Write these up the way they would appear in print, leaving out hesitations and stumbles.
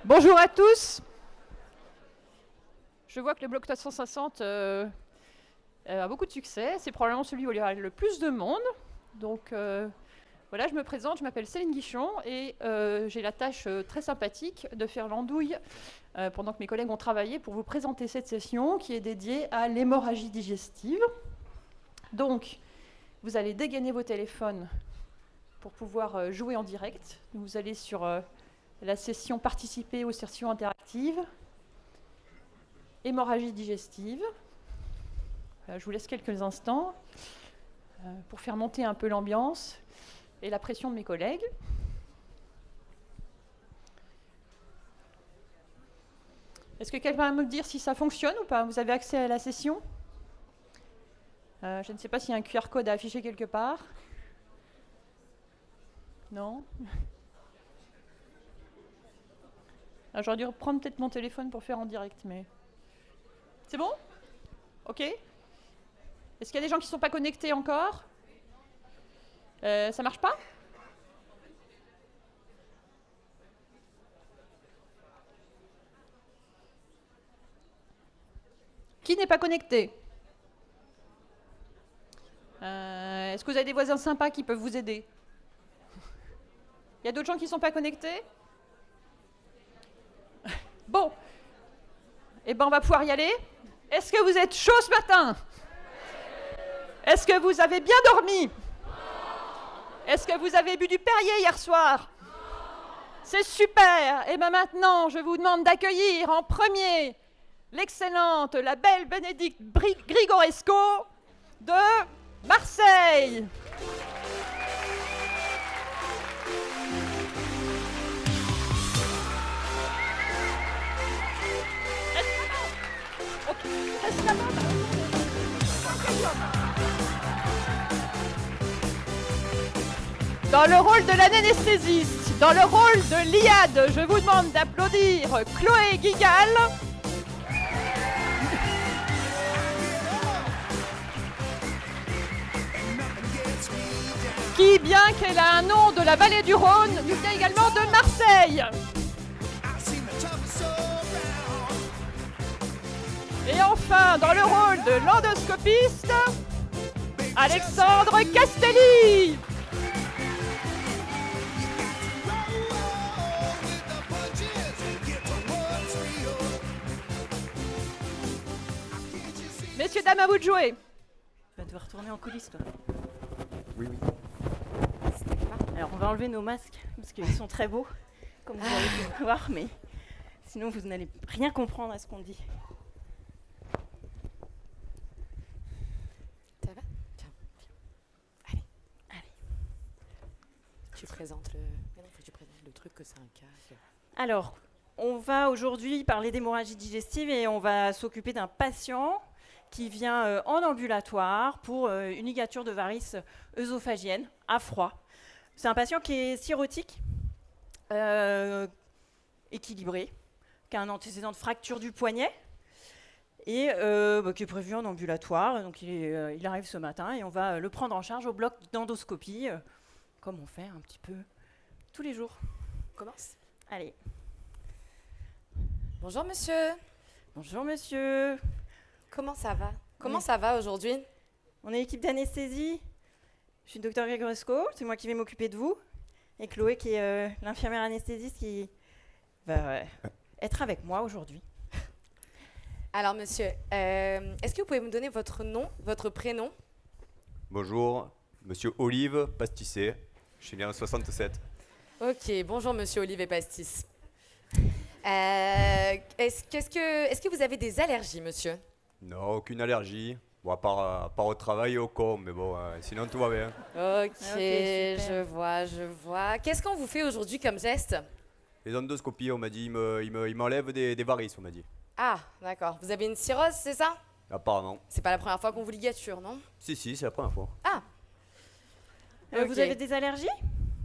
Bonjour à tous. Je vois que le bloc 360 a beaucoup de succès. C'est probablement celui où il y a le plus de monde. Donc voilà, je me présente, je m'appelle Céline Guichon et j'ai la tâche très sympathique de faire l'andouille pendant que mes collègues ont travaillé pour vous présenter cette session qui est dédiée à l'hémorragie digestive. Donc, vous allez dégainer vos téléphones pour pouvoir jouer en direct. Vous allez sur la session participer aux sessions interactives. Hémorragie digestive. Je vous laisse quelques instants pour faire monter un peu l'ambiance et la pression de mes collègues. Est-ce que quelqu'un va me dire si ça fonctionne ou pas? Vous avez accès à la session? Je ne sais pas s'il y a un QR code à afficher quelque part. Non? J'aurais dû reprendre peut-être mon téléphone pour faire en direct, mais... C'est bon? Ok. Est-ce qu'il y a des gens qui ne sont pas connectés encore? Ça marche pas? Qui n'est pas connecté? Est-ce que vous avez des voisins sympas qui peuvent vous aider? Il y a d'autres gens qui ne sont pas connectés? Bon. Eh bien, on va pouvoir y aller. Est-ce que vous êtes chaud ce matin? Est-ce que vous avez bien dormi? Est-ce que vous avez bu du Perrier hier soir? C'est super. Et bien maintenant, je vous demande d'accueillir en premier l'excellente, la belle Bénédicte Grigoresco de Marseille. Reste là-bas. Dans le rôle de l'anesthésiste, dans le rôle de l'IAD, je vous demande d'applaudir Chloé Guigal. Qui, bien qu'elle a un nom de la vallée du Rhône, nous vient également de Marseille. Et enfin, dans le rôle de l'endoscopiste, Alexandre Castelli. Messieurs, dames, à vous de jouer. Tu vas devoir retourner en coulisses, toi. Oui. Alors, on va enlever nos masques, parce qu'ils sont très beaux, comme vous allez pu voir, mais sinon, vous n'allez rien comprendre à ce qu'on dit. Ça va? Tiens, viens. Allez. Tu présentes le... Mais non, faut que tu présentes le truc que c'est un cas. Alors, on va aujourd'hui parler d'hémorragie digestive et on va s'occuper d'un patient qui vient en ambulatoire pour une ligature de varices œsophagienne à froid. C'est un patient qui est cirrhotique, équilibré, qui a un antécédent de fracture du poignet et qui est prévu en ambulatoire. Donc il arrive ce matin et on va le prendre en charge au bloc d'endoscopie, comme on fait un petit peu tous les jours. On commence. Allez. Bonjour monsieur. Bonjour monsieur. Comment ça va? Comment Oui. ça va aujourd'hui? On est l'équipe d'anesthésie. Je suis le docteur Grigoresco, c'est moi qui vais m'occuper de vous. Et Chloé qui est l'infirmière anesthésiste qui va être avec moi aujourd'hui. Alors monsieur, est-ce que vous pouvez me donner votre nom, votre prénom? Bonjour, monsieur Olive Pasticé. Je suis né en 67. Ok, bonjour monsieur Olive et Pastis. Est-ce que vous avez des allergies monsieur? Non, aucune allergie. Bon, à part au travail et au corps, mais bon, sinon tout va bien. Ok, super. je vois. Qu'est-ce qu'on vous fait aujourd'hui comme geste? Les endoscopies, on m'a dit, ils m'enlèvent des varices, on m'a dit. Ah, d'accord. Vous avez une cirrhose, c'est ça? Apparemment. C'est pas la première fois qu'on vous ligature, non? Si, c'est la première fois. Ah, Vous Ok. avez des allergies?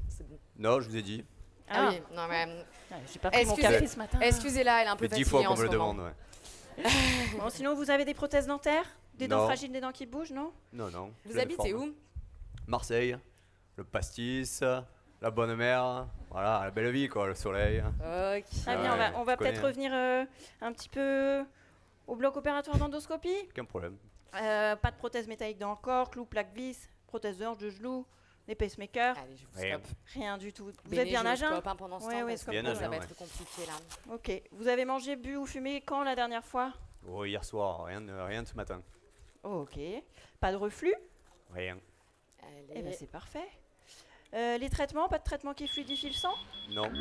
c'est bon. Non, je vous ai dit. Ah oui, non mais... J'ai pas pris mon Excusez- café ce matin. Excusez-la, elle est un Ça peu fait 10 fatiguée fois en qu'on ce me le moment. demande, ouais. Bon, sinon, vous avez des prothèses dentaires? Des dents Non. fragiles, des dents qui bougent, non? Non. Vous pleine habitez forme. où? Marseille, le pastis, la bonne mer, voilà, la belle vie, quoi, le soleil. Ok. Très bien, Ouais, on va je connais, peut-être hein. revenir un petit peu au bloc opératoire d'endoscopie. Aucun problème. Pas de prothèse métallique dans le corps, clou, plaque, vis, prothèse de hanche, de genou, des pacemakers, Allez, je vous Rien. stoppe. rien du tout. Vous Béné, êtes bien je à vous jeun? stoppe, hein, pendant ce Ouais, temps, ouais, parce c'est que comme ça ça. va Bien à être compliqué là. Ok. Vous avez mangé, bu ou fumé quand la dernière fois? Oh, hier soir, rien de ce matin. Ok. Pas de reflux? Rien. Eh ben Allez. c'est parfait. Les traitements, pas de traitement qui fluidifie le sang? Non,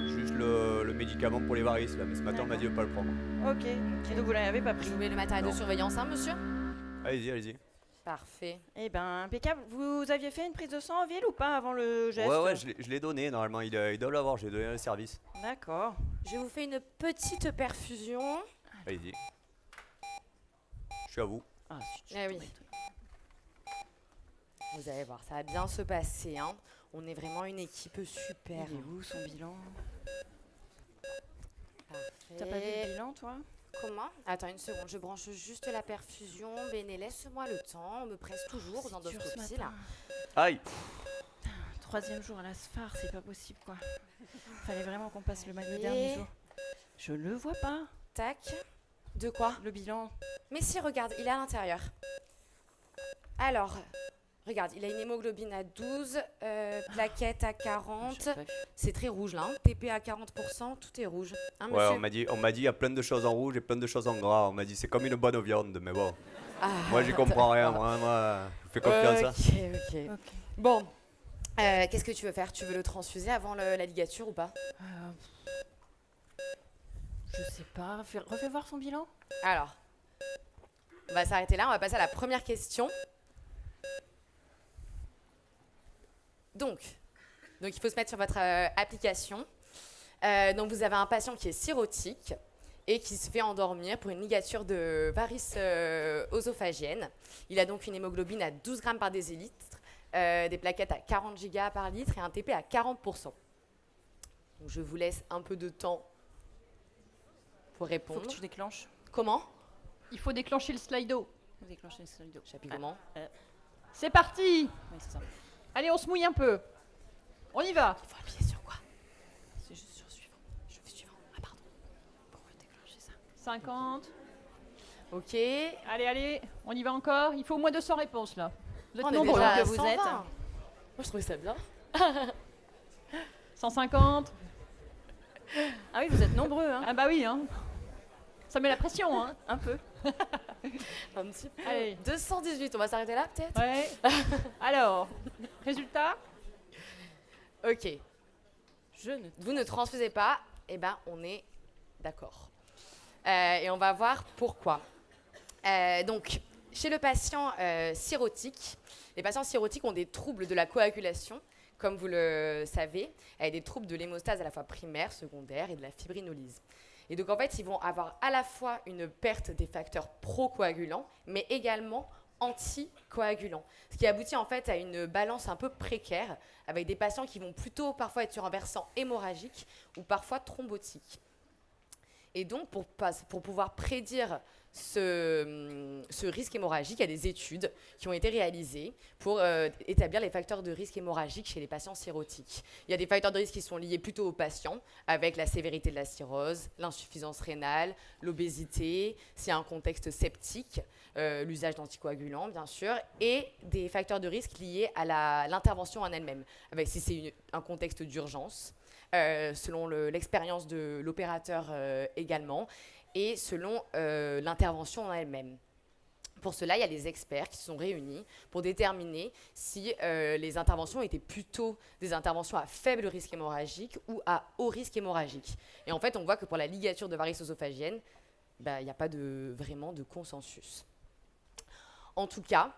juste le médicament pour les varices, là, mais ce matin, on m'a dit de pas le prendre. Ok. Et donc vous l'avez pas pris? Vous voulez le matériel de Non. surveillance, hein, monsieur? Allez-y, allez-y. Parfait. Eh ben impeccable. Vous aviez fait une prise de sang en ville ou pas avant le geste? Ouais, je l'ai donné, normalement, il doit l'avoir, j'ai donné le service. D'accord. Je vous fais une petite perfusion. Allez-y. Je suis à vous. Ah, Eh oui. Vous allez voir, ça va bien se passer. Hein. On est vraiment une équipe super. Il est où son bilan? Parfait. T'as pas vu le bilan toi? Comment? Attends une seconde, je branche juste la perfusion. Béné, laisse-moi le temps. On me presse toujours aux C'est dur ce endoscopies matin. là. Aïe. Troisième jour à la SFAR, c'est pas possible quoi. Fallait vraiment qu'on passe le Allez. dernier jour. Je le vois pas, Tac. De quoi? le bilan. Mais si, regarde, il est à l'intérieur. Alors, regarde, il a une hémoglobine à 12, plaquette à 40. J'ai pas vu. C'est très rouge là. Hein. TP à 40%, tout est rouge. Hein, Ouais, monsieur? on m'a dit il y a plein de choses en rouge et plein de choses en gras. On m'a dit c'est comme une bonne viande, mais bon. Ah, Moi, j'y comprends rien. Moi, je fais confiance. Hein. Ok, ok. Ok. Bon, qu'est-ce que tu veux faire? Tu veux le transfuser avant la ligature ou pas? Je sais pas. Refais voir son bilan. Alors, on va s'arrêter là. On va passer à la première question. Donc il faut se mettre sur votre application. Donc, vous avez un patient qui est cirrhotique et qui se fait endormir pour une ligature de varices œsophagienne. Il a donc une hémoglobine à 12 grammes par décilitre, des plaquettes à 40 gigas par litre et un TP à 40%. Donc, je vous laisse un peu de temps pour Faut répondre. que tu déclenches. Comment? Il faut déclencher le slido. Faut déclencher le slide. J'appuie comment? C'est parti. Oui, c'est ça. Allez, on se mouille un peu. On y va. Il faut appuyer sur quoi? C'est juste sur suivant. Je veux suivant. Ah pardon. Pourquoi déclencher ça? 50. Ok. Allez, on y va encore. Il faut au moins 200 réponses là. Vous êtes On est nombreux. déjà hein. à que vous 120. êtes. Moi, je trouvais ça bien. 150. Ah oui, vous êtes nombreux, hein. Ah bah oui, hein. Ça met la pression, hein. Un peu. Un petit peu. Allez. 218, on va s'arrêter là peut-être? Ouais. Alors, résultat. Ok. Je ne. Vous ne transfusez pas, eh ben on est d'accord. Et on va voir pourquoi. Donc, chez le patient cirrhotique, les patients cirrhotiques ont des troubles de la coagulation, comme vous le savez, et des troubles de l'hémostase à la fois primaire, secondaire et de la fibrinolyse. Et donc, en fait, ils vont avoir à la fois une perte des facteurs procoagulants, mais également anticoagulants. Ce qui aboutit en fait à une balance un peu précaire, avec des patients qui vont plutôt parfois être sur un versant hémorragique ou parfois thrombotique. Et donc, pour pouvoir prédire ce risque hémorragique, il y a des études qui ont été réalisées pour établir les facteurs de risque hémorragique chez les patients cirrhotiques. Il y a des facteurs de risque qui sont liés plutôt aux patients, avec la sévérité de la cirrhose, l'insuffisance rénale, l'obésité, s'il y a un contexte septique, l'usage d'anticoagulants, bien sûr, et des facteurs de risque liés à l'intervention en elle-même, avec si c'est un contexte d'urgence, selon l'expérience de l'opérateur également, et selon l'intervention en elle-même. Pour cela, il y a des experts qui se sont réunis pour déterminer si les interventions étaient plutôt des interventions à faible risque hémorragique ou à haut risque hémorragique. Et en fait, on voit que pour la ligature de varices œsophagiennes, il n'y a pas vraiment de consensus. En tout cas,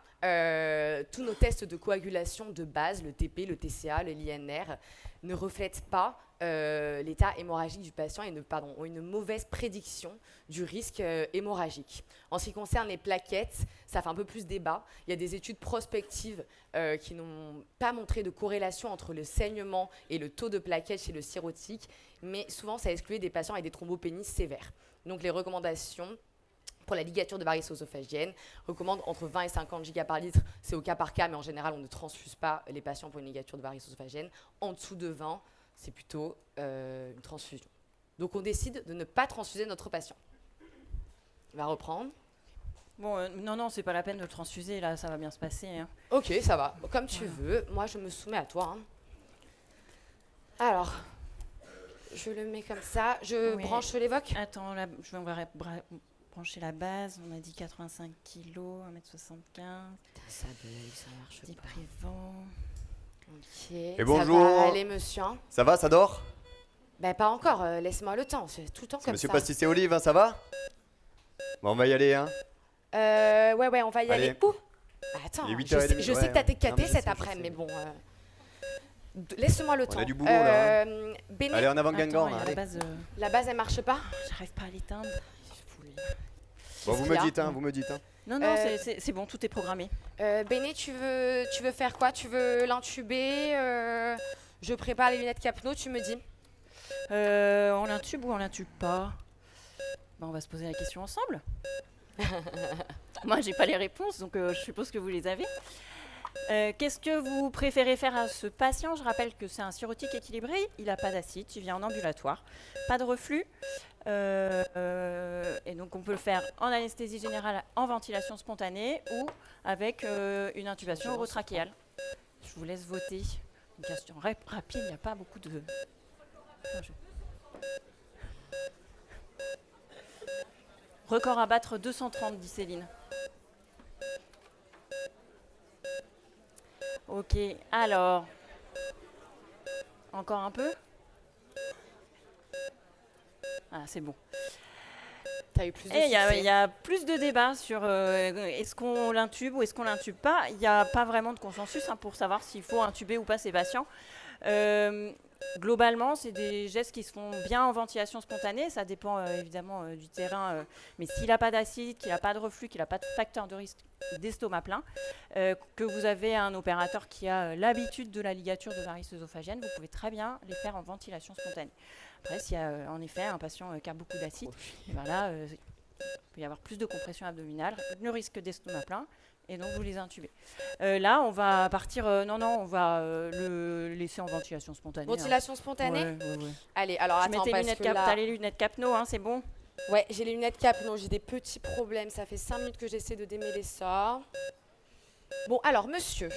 tous nos tests de coagulation de base, le TP, le TCA, le LINR, ne reflètent pas l'état hémorragique du patient et ont une mauvaise prédiction du risque hémorragique. En ce qui concerne les plaquettes, ça fait un peu plus débat. Il y a des études prospectives qui n'ont pas montré de corrélation entre le saignement et le taux de plaquettes chez le cirrhotique, mais souvent ça excluait des patients avec des thrombopénies sévères. Donc les recommandations Pour la ligature de varices œsophagienne, recommande entre 20 et 50 gigas par litre. C'est au cas par cas, mais en général, on ne transfuse pas les patients pour une ligature de varices œsophagienne. En dessous de 20, c'est plutôt une transfusion. Donc, on décide de ne pas transfuser notre patient. Il va reprendre. Bon, non, c'est pas la peine de le transfuser, là, ça va bien se passer. Hein. Ok, ça va. Comme tu veux. Moi, je me soumets à toi. Hein. Alors, je le mets comme ça. Je branche l'évoque. Attends, là, on va brancher la base. On a dit 85 kg, 1m75. Ça bug, ça marche pas. Déprévent. Ok. Et bonjour. Ça va aller, monsieur. Hein. Ça va, ça dort? Ben, pas encore. Laisse-moi le temps. C'est tout le temps comme Monsieur ça. Pastis et Olive, hein, ça va? Bon, on va y aller, hein. Ouais, on va y aller. Ouh. Attends, Il est je 8h30, sais que t'as tes Non, catés mais je cet sais, après, je mais sais. bon. Laisse-moi le temps. On a du boulot, là, Béné, Allez, en avant, Attends, Guingamp, il y a là, la allez. base. la base, elle marche pas. J'arrive pas à l'éteindre. Bon, vous qu'il me y a dites, hein, vous me dites, hein. Non, c'est bon, tout est programmé. Béné, tu veux faire quoi? Tu veux l'intuber? Je prépare les lunettes capno, tu me dis. On l'intube ou on l'intube pas? On va se poser la question ensemble. Moi, j'ai pas les réponses, donc je suppose que vous les avez. Qu'est-ce que vous préférez faire à ce patient? Je rappelle que c'est un cirrhotique équilibré, il n'a pas d'acide, il vient en ambulatoire, pas de reflux. Et donc on peut le faire en anesthésie générale, en ventilation spontanée ou avec une intubation orotrachéale. Je vous laisse voter. Une question rapide, il n'y a pas beaucoup de... Record à battre 230, dit Céline. Ok, alors. Encore un peu? Ah, c'est bon. T'as eu plus de Et il succès. y a plus de débats sur est-ce qu'on l'intube ou est-ce qu'on l'intube pas. Il n'y a pas vraiment de consensus pour savoir s'il faut intuber ou pas ces patients. Globalement, c'est des gestes qui se font bien en ventilation spontanée. Ça dépend évidemment du terrain. Mais s'il n'a pas d'acide, qu'il n'a pas de reflux, qu'il n'a pas de facteur de risque d'estomac plein, que vous avez un opérateur qui a l'habitude de la ligature de varices œsophagiennes, vous pouvez très bien les faire en ventilation spontanée. Après, s'il y a en effet un patient qui a beaucoup d'acide, il peut y avoir plus de compression abdominale, le risque d'estomac plein. Et donc, vous les intubez. Là, on va partir... on va le laisser en ventilation spontanée. Ventilation spontanée? Ouais. Allez, alors Tu attends, mets tes parce lunettes que là... T'as les lunettes capno, hein, c'est bon? Ouais, j'ai les lunettes capno, j'ai des petits problèmes. Ça fait 5 minutes que j'essaie de démêler ça. Bon, alors, monsieur,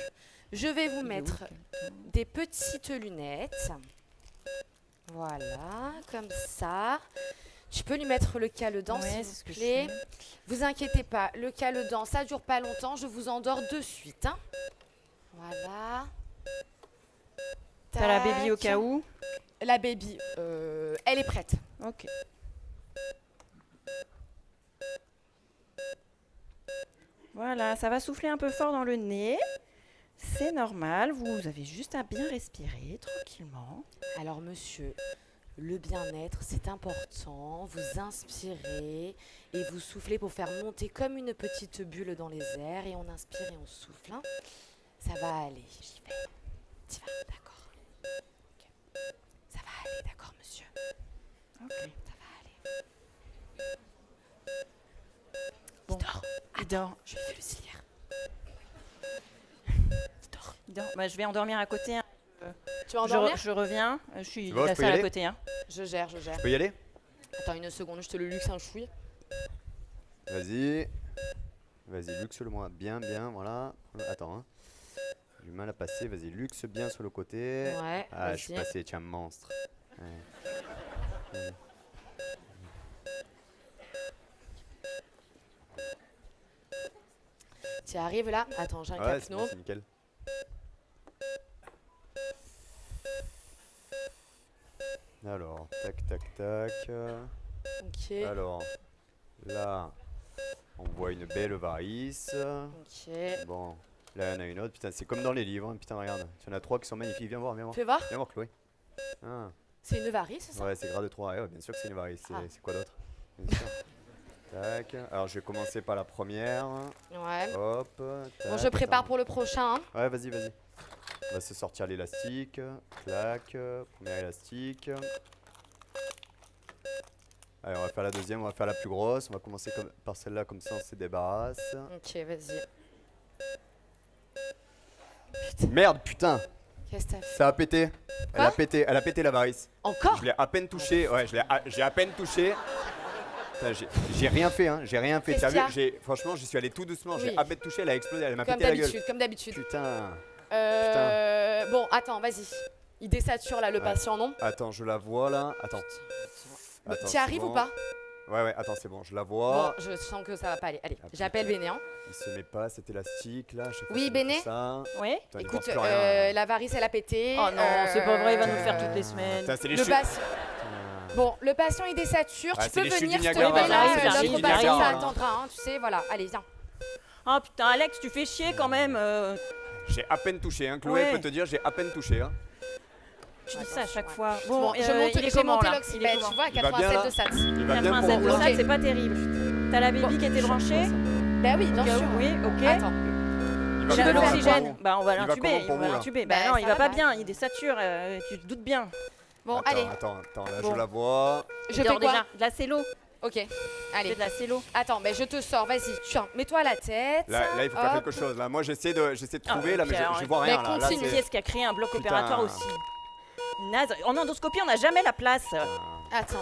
je vais vous mettre des petites lunettes. Voilà, comme ça. Tu peux lui mettre le cale-dent, s'il vous plaît. Vous inquiétez pas, le cale-dent, ça dure pas longtemps. Je vous endors de suite. Hein. Voilà. T'as la baby au Tac. cas où? La baby, elle est prête. Ok. Voilà, ça va souffler un peu fort dans le nez. C'est normal, vous avez juste à bien respirer tranquillement. Alors, monsieur, le bien-être, c'est important. Vous inspirez et vous soufflez pour faire monter comme une petite bulle dans les airs. Et on inspire et on souffle. Hein. Ça va aller. J'y vais. Tu vas, d'accord. Okay. Ça va aller, d'accord, monsieur. Ok. Ça va aller. Bon. Il dort. Je lui fais le ciliaire. Il dort. Bah, je vais endormir à côté. Hein. Tu vas endormir? Je reviens. Je suis Bon, je la peux y salle à aller côté. Hein. Je gère. Je peux y aller? Attends une seconde, je te le luxe un chouille. Vas-y. Vas-y, luxe-le-moi bien, voilà. Attends, hein. J'ai du mal à passer, vas-y, luxe bien sur le côté. Ouais, Ah, je suis vas-y. passé, tiens, monstre. Ouais. Tu arrives là? Attends, j'ai un Ouais, c'est capno. bon, c'est nickel. Alors, tac. Ok. Alors, là, on voit une belle varice. Ok. Bon, là, il y en a une autre. Putain, c'est comme dans les livres. Hein. Putain, regarde. Il y en a 3 qui sont magnifiques. Viens voir. Fais voir. Viens voir, Chloé. Ah. C'est une varice, c'est ça? Ouais, c'est grade 3. Ouais, bien sûr que c'est une varice. Ah. C'est quoi d'autre? Bien sûr. Tac. Alors, je vais commencer par la première. Ouais. Hop. Bon, je prépare pour le prochain. Hein. Ouais, vas-y. On va se sortir l'élastique. Clac. Premier élastique. Allez, on va faire la deuxième, on va faire la plus grosse. On va commencer par celle-là, comme ça on se débarrasse. Ok, vas-y. Merde, putain, Qu'est-ce que t'as fait? ça a pété. Quoi Elle a pété la varice. Encore? Je l'ai à peine touché. Ouais, j'ai à peine touché. Putain, j'ai rien fait, hein. J'ai rien fait. Qu'est-ce T'as qu'il y vu? Franchement, j'y suis allé tout doucement. Oui. J'ai à peine touché, elle a explosé, elle m'a Comme pété la gueule. d'habitude, comme d'habitude. Putain. Bon, attends, vas-y. Il désature là le Ouais. patient, non? Attends, je la vois là. Attends. Mais Attends, t'y c'est arrives bon. ou pas? Ouais, attends, c'est bon, je la Bon, vois. je sens que ça va pas aller. Allez, Ah, j'appelle putain. Béné. Hein. Il se met pas cet élastique là. chaque fois Oui, qu'il Béné fait ça. Oui. Putain, il Écoute, porte plus rien. la varice elle a pété. Oh non, c'est pas vrai, il va nous le faire Putain. toutes les semaines. Putain, c'est les Le chutes. patient. Bon, le patient il désature. Ouais, tu c'est peux les chutes venir du se Niagara, tomber là, là. c'est les chutes Notre du patient Niagara, ça là. attendra. Hein, tu sais, voilà. Allez, viens. Oh putain, Alex, tu fais chier quand même. J'ai à peine touché, hein. Chloé Ouais. peut te dire, j'ai à peine touché. Hein. Tu dis ça à chaque ouais. fois. Bon, il est j'ai comment, monté là l'oxymètre, Il est tu vois, à Il va bien, 87 là de SAT. Il va bien 87 pour de Ok. ça, c'est pas terrible. T'as la baby qui était branchée. Bah oui, bien Ok, sûr. oui, ok. Attends. Il Tu va veux comment, là, l'oxygène? pour vous Bah on va Il va l'intuber, comment pour on va vous, là l'intuber. Bah, Bah non, ça il va va pas pas. bien, il désature, tu te doutes bien. Bon, Attends, allez. attends, là Bon. je la vois. Je Il fais dort quoi? déjà. De la cello. Ok. C'est Allez. de la cello. Attends, mais je te sors. Vas-y, tiens, mets-toi à la tête. Là, il faut faire Hop. quelque chose. Là, moi j'essaie de trouver Ah, là, mais puis alors, je vois mais rien là. Là, continue. Qui est-ce qui a créé un bloc Putain. opératoire aussi naze? En endoscopie, on n'a jamais la place. Attends.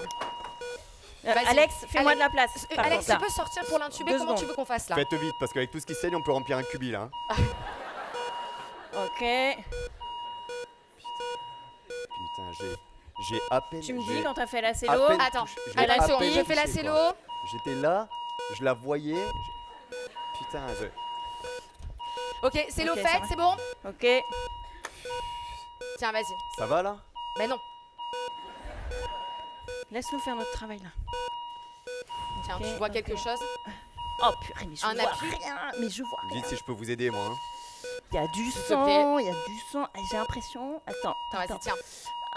Vas-y. Alex, fais-moi Allez. de la place. par Alex, contre, tu peux sortir pour l'intuber? 2 Comment tu secondes. veux qu'on fasse là? Faites vite parce qu'avec tout ce qui saigne, on peut remplir un cubi là. Hein. là. Ok. Putain, j'ai à peine. Tu me j'ai dis quand t'as fait la à cello. peine Attends, touché- je l'ai attends une à seconde, peine je fais la touché, cello. quoi. J'étais là, je la voyais. Putain, Ok, c'est l'eau Ok, ça faite, va. c'est bon? Ok. Tiens, vas-y. ça va là? Mais non. Laisse-nous faire notre travail là. Tiens, Ok, tu vois ok. quelque chose? Oh purée, mais je Un vois appui. rien. Mais je vois Dites rien. si je peux vous aider moi. Hein. Il y a du te sang, il y a du sang. J'ai l'impression. Attends, Attends, attends. vas-y, tiens.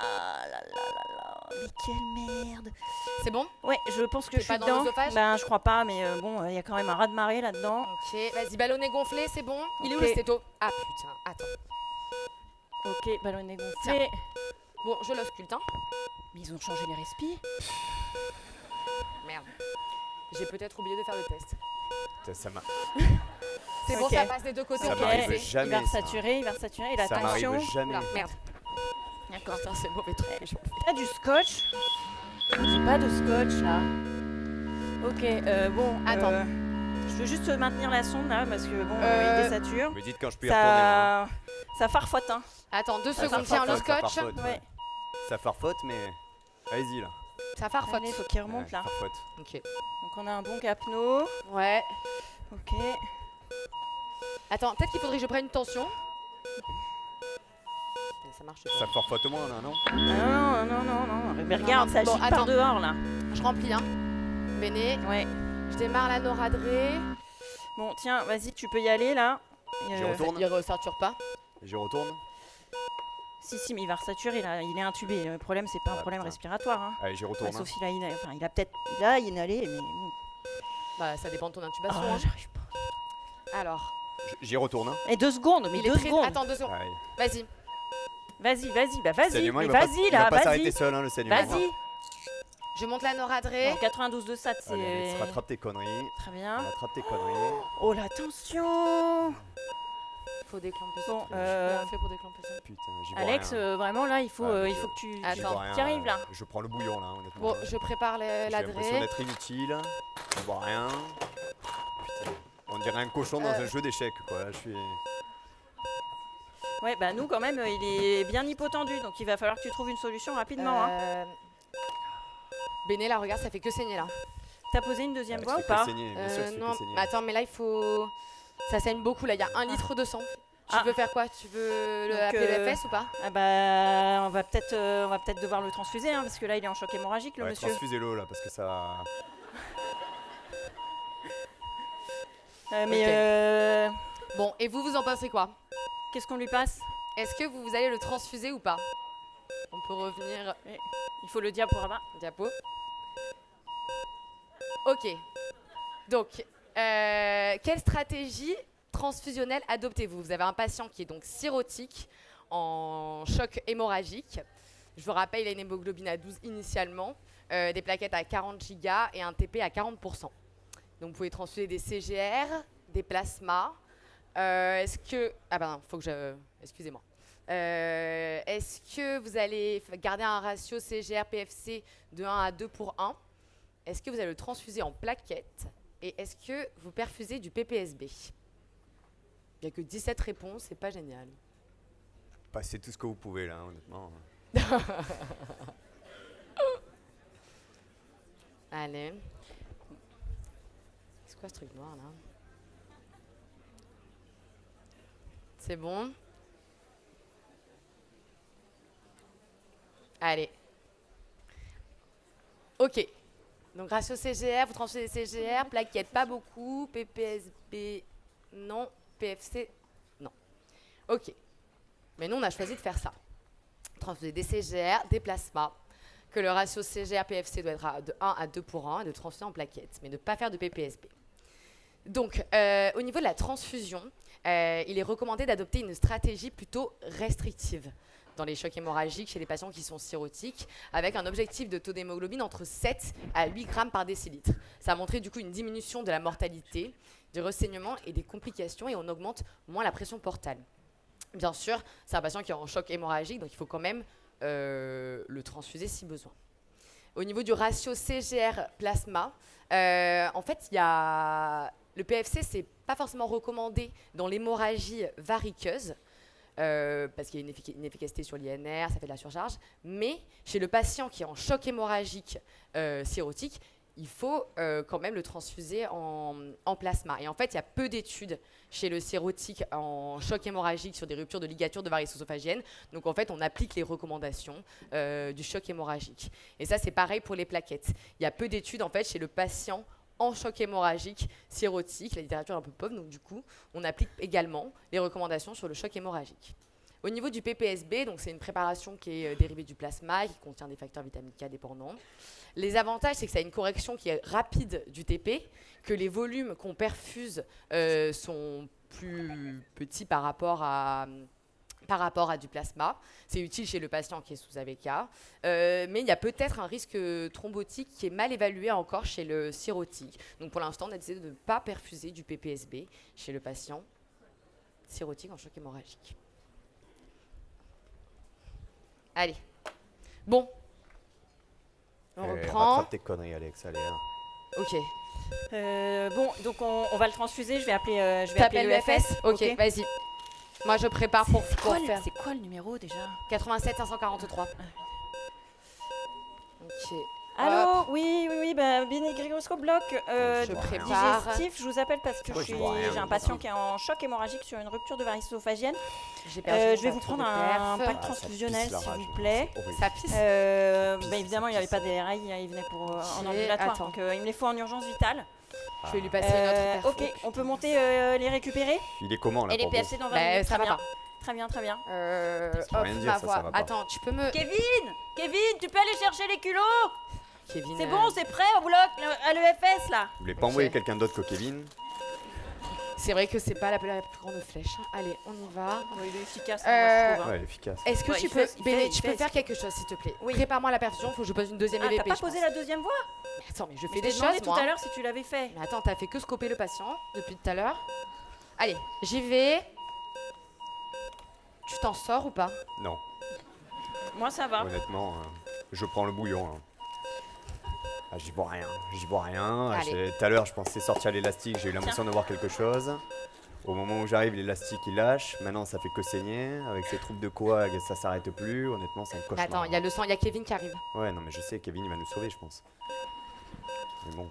Ah là là là là. Mais quelle merde. C'est bon? Ouais, je pense que T'es je suis pas dans dedans. l'œsophage? Ben, je crois pas, mais bon, il y a quand même un raz-de-marée là-dedans. Ok, vas-y, ballonnet gonflé, c'est bon? Il est où Ok. le stéto? Ah putain, attends. Ok, ballonnet gonflé. Bon, je l'ausculte, hein. Mais ils ont changé les respis. Merde. J'ai peut-être oublié de faire le test. Putain, ça m'a- C'est bon, Ok. ça passe des deux côtés. Ça on peut m'arrive passer. jamais. Il va ça. resaturer, il va resaturer. Et la Ça tension. m'arrive jamais. Oula, merde. D'accord. Putain, c'est le mauvais truc que je fais. T'as du scotch? J'ai pas de scotch là. Ok, bon. Attends. Je veux juste maintenir la sonde là parce que bon, Euh, il désature. Vous me dites quand je peux y retourner. Moi. Ça farfote, hein. Attends, 2 Ça secondes, tiens, le farfote, ça scotch. farfote, Ouais. ouais. Ça farfote, mais allez-y là. Ça farfote. Allez, faut qu'il remonte Ouais, là. farfote. Ok. Donc on a un bon capno. Ouais. Ok. Attends, peut-être qu'il faudrait que je prenne une tension. Ça marche pas. Ça farfote moins là, non? Ah non, non, non, non. Mais regarde, non. ça Bon, gîte attends. par dehors là. Je remplis, hein. Béné, Ouais. je démarre la noradrée. Bon, tiens, vas-y, tu peux y aller là. J'y retourne. Il resature pas. J'y retourne. Si, mais il va resaturer là. Il est intubé. Le problème, c'est pas un Ah, problème putain. respiratoire. Hein. Allez, j'y Ouais, retourne. sauf s'il a inhalé. Enfin, il a peut-être. Là, il inhalé, mais bon. Bah, ça dépend de ton intubation. Ah, hein. j'arrive pas. Alors, J'y retourne. Hein. Et 2 secondes, mais il est 2 très. secondes. Attends, 2 secondes. Allez. Vas-y. Vas-y, bah vas-y, Saignement, mais il va pas- vas-y il va là, pas s'arrêter vas-y. seul, hein, le saignement. Vas-y. Je monte la noradrée. Bon, 92 de SAT, Allez, allez, c'est. rattrape tes conneries. Très bien. Rattrape tes conneries. Oh la tension. Faut déclamper ça. Bon, Comment on fait pour déclamper ça? Putain, j'y vois Alex, rien. Vraiment là, il faut, Ah, mais il faut que tu. J'y Attends, vois rien, tu arrives là. Je prends le bouillon là, honnêtement. Bon, je prépare J'ai la l'impression drée. d'être inutile. Je vois rien. Putain. On dirait un cochon dans un jeu d'échecs quoi. Là, je suis. Ouais, bah nous quand même, il est bien hypotendu, donc il va falloir que tu trouves une solution rapidement. Hein. Béné, là, regarde, ça fait que saigner là. T'as posé une deuxième Ouais, voix ça ou fait que pas? saigner, bien sûr que ça fait Non, que saigner. mais attends, mais là, il faut. Ça saigne beaucoup là. Il y a 1 litre de sang. Tu Ah. veux faire quoi? Tu veux Donc, appeler le FS ou pas? Ah bah on va peut-être devoir le transfuser hein, parce que là il est en choc hémorragique le Ouais, monsieur. transfusez-le là parce que ça. Mais Ok. Bon, et vous en pensez quoi? qu'est-ce qu'on lui passe? Est-ce que vous allez le transfuser ou pas? On peut revenir. Il faut le diaporama. Diapo. Ok. Donc, quelle stratégie transfusionnelle adoptez-vous? Vous avez un patient qui est donc cirrhotique, en choc hémorragique. Je vous rappelle, il a une hémoglobine à 12 initialement. des plaquettes à 40 Go et un TP à 40%. Donc vous pouvez transfuser des CGR, des plasmas. Est-ce que... Ah ben non, faut que je... Excusez-moi. Est-ce que vous allez garder un ratio CGR-PFC de 1 à 2 pour 1? Est-ce que vous allez le transfuser en plaquettes? Et est-ce que vous perfusez du PPSB? Il n'y a que 17 réponses, c'est pas génial. Passez tout ce que vous pouvez là, honnêtement. Allez. C'est quoi ce truc noir là? C'est bon? Allez. Ok. Donc ratio CGR, vous transférez des CGR, plaquettes pas beaucoup, PPSB non, PFC non. Ok. Mais nous on a choisi de faire ça. Transfuser des CGR, des plasmas, que le ratio CGR-PFC doit être de 1 à 2 pour 1 et de transfuser en plaquettes, mais ne pas faire de PPSB. Donc, au niveau de la transfusion, il est recommandé d'adopter une stratégie plutôt restrictive dans les chocs hémorragiques chez les patients qui sont cirrhotiques, avec un objectif de taux d'hémoglobine entre 7 à 8 grammes par décilitre. Ça a montré du coup une diminution de la mortalité, du ressaignement et des complications, et on augmente moins la pression portale. Bien sûr, c'est un patient qui est en choc hémorragique, donc il faut quand même le transfuser si besoin. Au niveau du ratio CGR-plasma, en fait, il y a... Le PFC, c'est pas forcément recommandé dans l'hémorragie variqueuse, parce qu'il y a une efficacité sur l'INR, ça fait de la surcharge, mais chez le patient qui est en choc hémorragique cirrhotique, il faut quand même le transfuser en plasma. Et en fait, il y a peu d'études chez le cirrhotique en choc hémorragique sur des ruptures de ligature de varices œsophagiennes. Donc en fait, on applique les recommandations du choc hémorragique. Et ça, c'est pareil pour les plaquettes. Il y a peu d'études en fait chez le patient en choc hémorragique cirrhotique. La littérature est un peu pauvre, donc du coup, on applique également les recommandations sur le choc hémorragique. Au niveau du PPSB, donc c'est une préparation qui est dérivée du plasma, qui contient des facteurs vitamine K dépendants. Les avantages, c'est que ça a une correction qui est rapide du TP, que les volumes qu'on perfuse sont plus petits par rapport à du plasma. C'est utile chez le patient qui est sous AVK. Mais il y a peut-être un risque thrombotique qui est mal évalué encore chez le cirrhotique. Donc pour l'instant, on a décidé de ne pas perfuser du PPSB chez le patient cirrhotique en choc hémorragique. Allez. Bon. On reprend. Rattrape tes conneries, Alex, allez. Hein. Ok. Bon, donc on va le transfuser. Je vais appeler T'appelles l'EFS. Ok, vas-y. Moi, je prépare pour faire. C'est quoi le numéro déjà? 87 543. Ok. Allô? Oui, bah, Bénégroscope bloc. Je prépare. Digestif, je vous appelle parce que j'ai un patient qui est en choc hémorragique sur une rupture de varices œsophagienne. J'ai perdu Je vais vous prendre un pack transfusionnel, s'il vous plaît. Ça pisse. Bah, évidemment, il n'y avait pas des rails, il venait en ambulatoire, Attends. donc il me les faut en urgence vitale. Je vais lui passer une autre perfo. Ok, on peut monter les récupérer? Il est comment là Et les pour vous PFC dans 20 Bah, minutes, ça très va bien. Très bien, très bien. veut rien dire, ma ça voix. va pas. Attends, tu peux me... Kevin, tu peux aller chercher les culots? Kevin, C'est bon, c'est prêt au bloc, à l'EFS là. Vous voulez pas envoyer quelqu'un d'autre que Kevin? C'est vrai que c'est pas la plus grande flèche. Allez, on y va. Il est efficace, moi, je trouve. Ouais, elle est efficace. Est-ce que Ouais, tu il peux, fait- Béné, il tu fait- peux faire quelque chose, s'il te plaît? Oui. Prépare-moi la perfusion, faut que je pose une deuxième Ah, EVP. t'as pas je posé pense. la deuxième voix? Mais attends, mais je Je fais t'ai des demandé choses, tout moi. à l'heure si tu l'avais fait. Mais attends, t'as fait que scoper le patient depuis tout à l'heure. Allez, j'y vais. Tu t'en sors ou pas? Non, Moi ça va. honnêtement, je prends le bouillon. Hein. Ah, j'y vois rien. Allez. Tout à l'heure, je pensais sortir l'élastique, j'ai eu l'impression de voir quelque chose. Au moment où j'arrive, l'élastique il lâche. Maintenant, ça fait que saigner. Avec ces troubles de coag, ça s'arrête plus. Honnêtement, c'est un Mais cauchemar. attends, il y a le sang, il y a Kevin qui arrive. Ouais, non, mais je sais, Kevin il va nous sauver, je pense. Mais bon,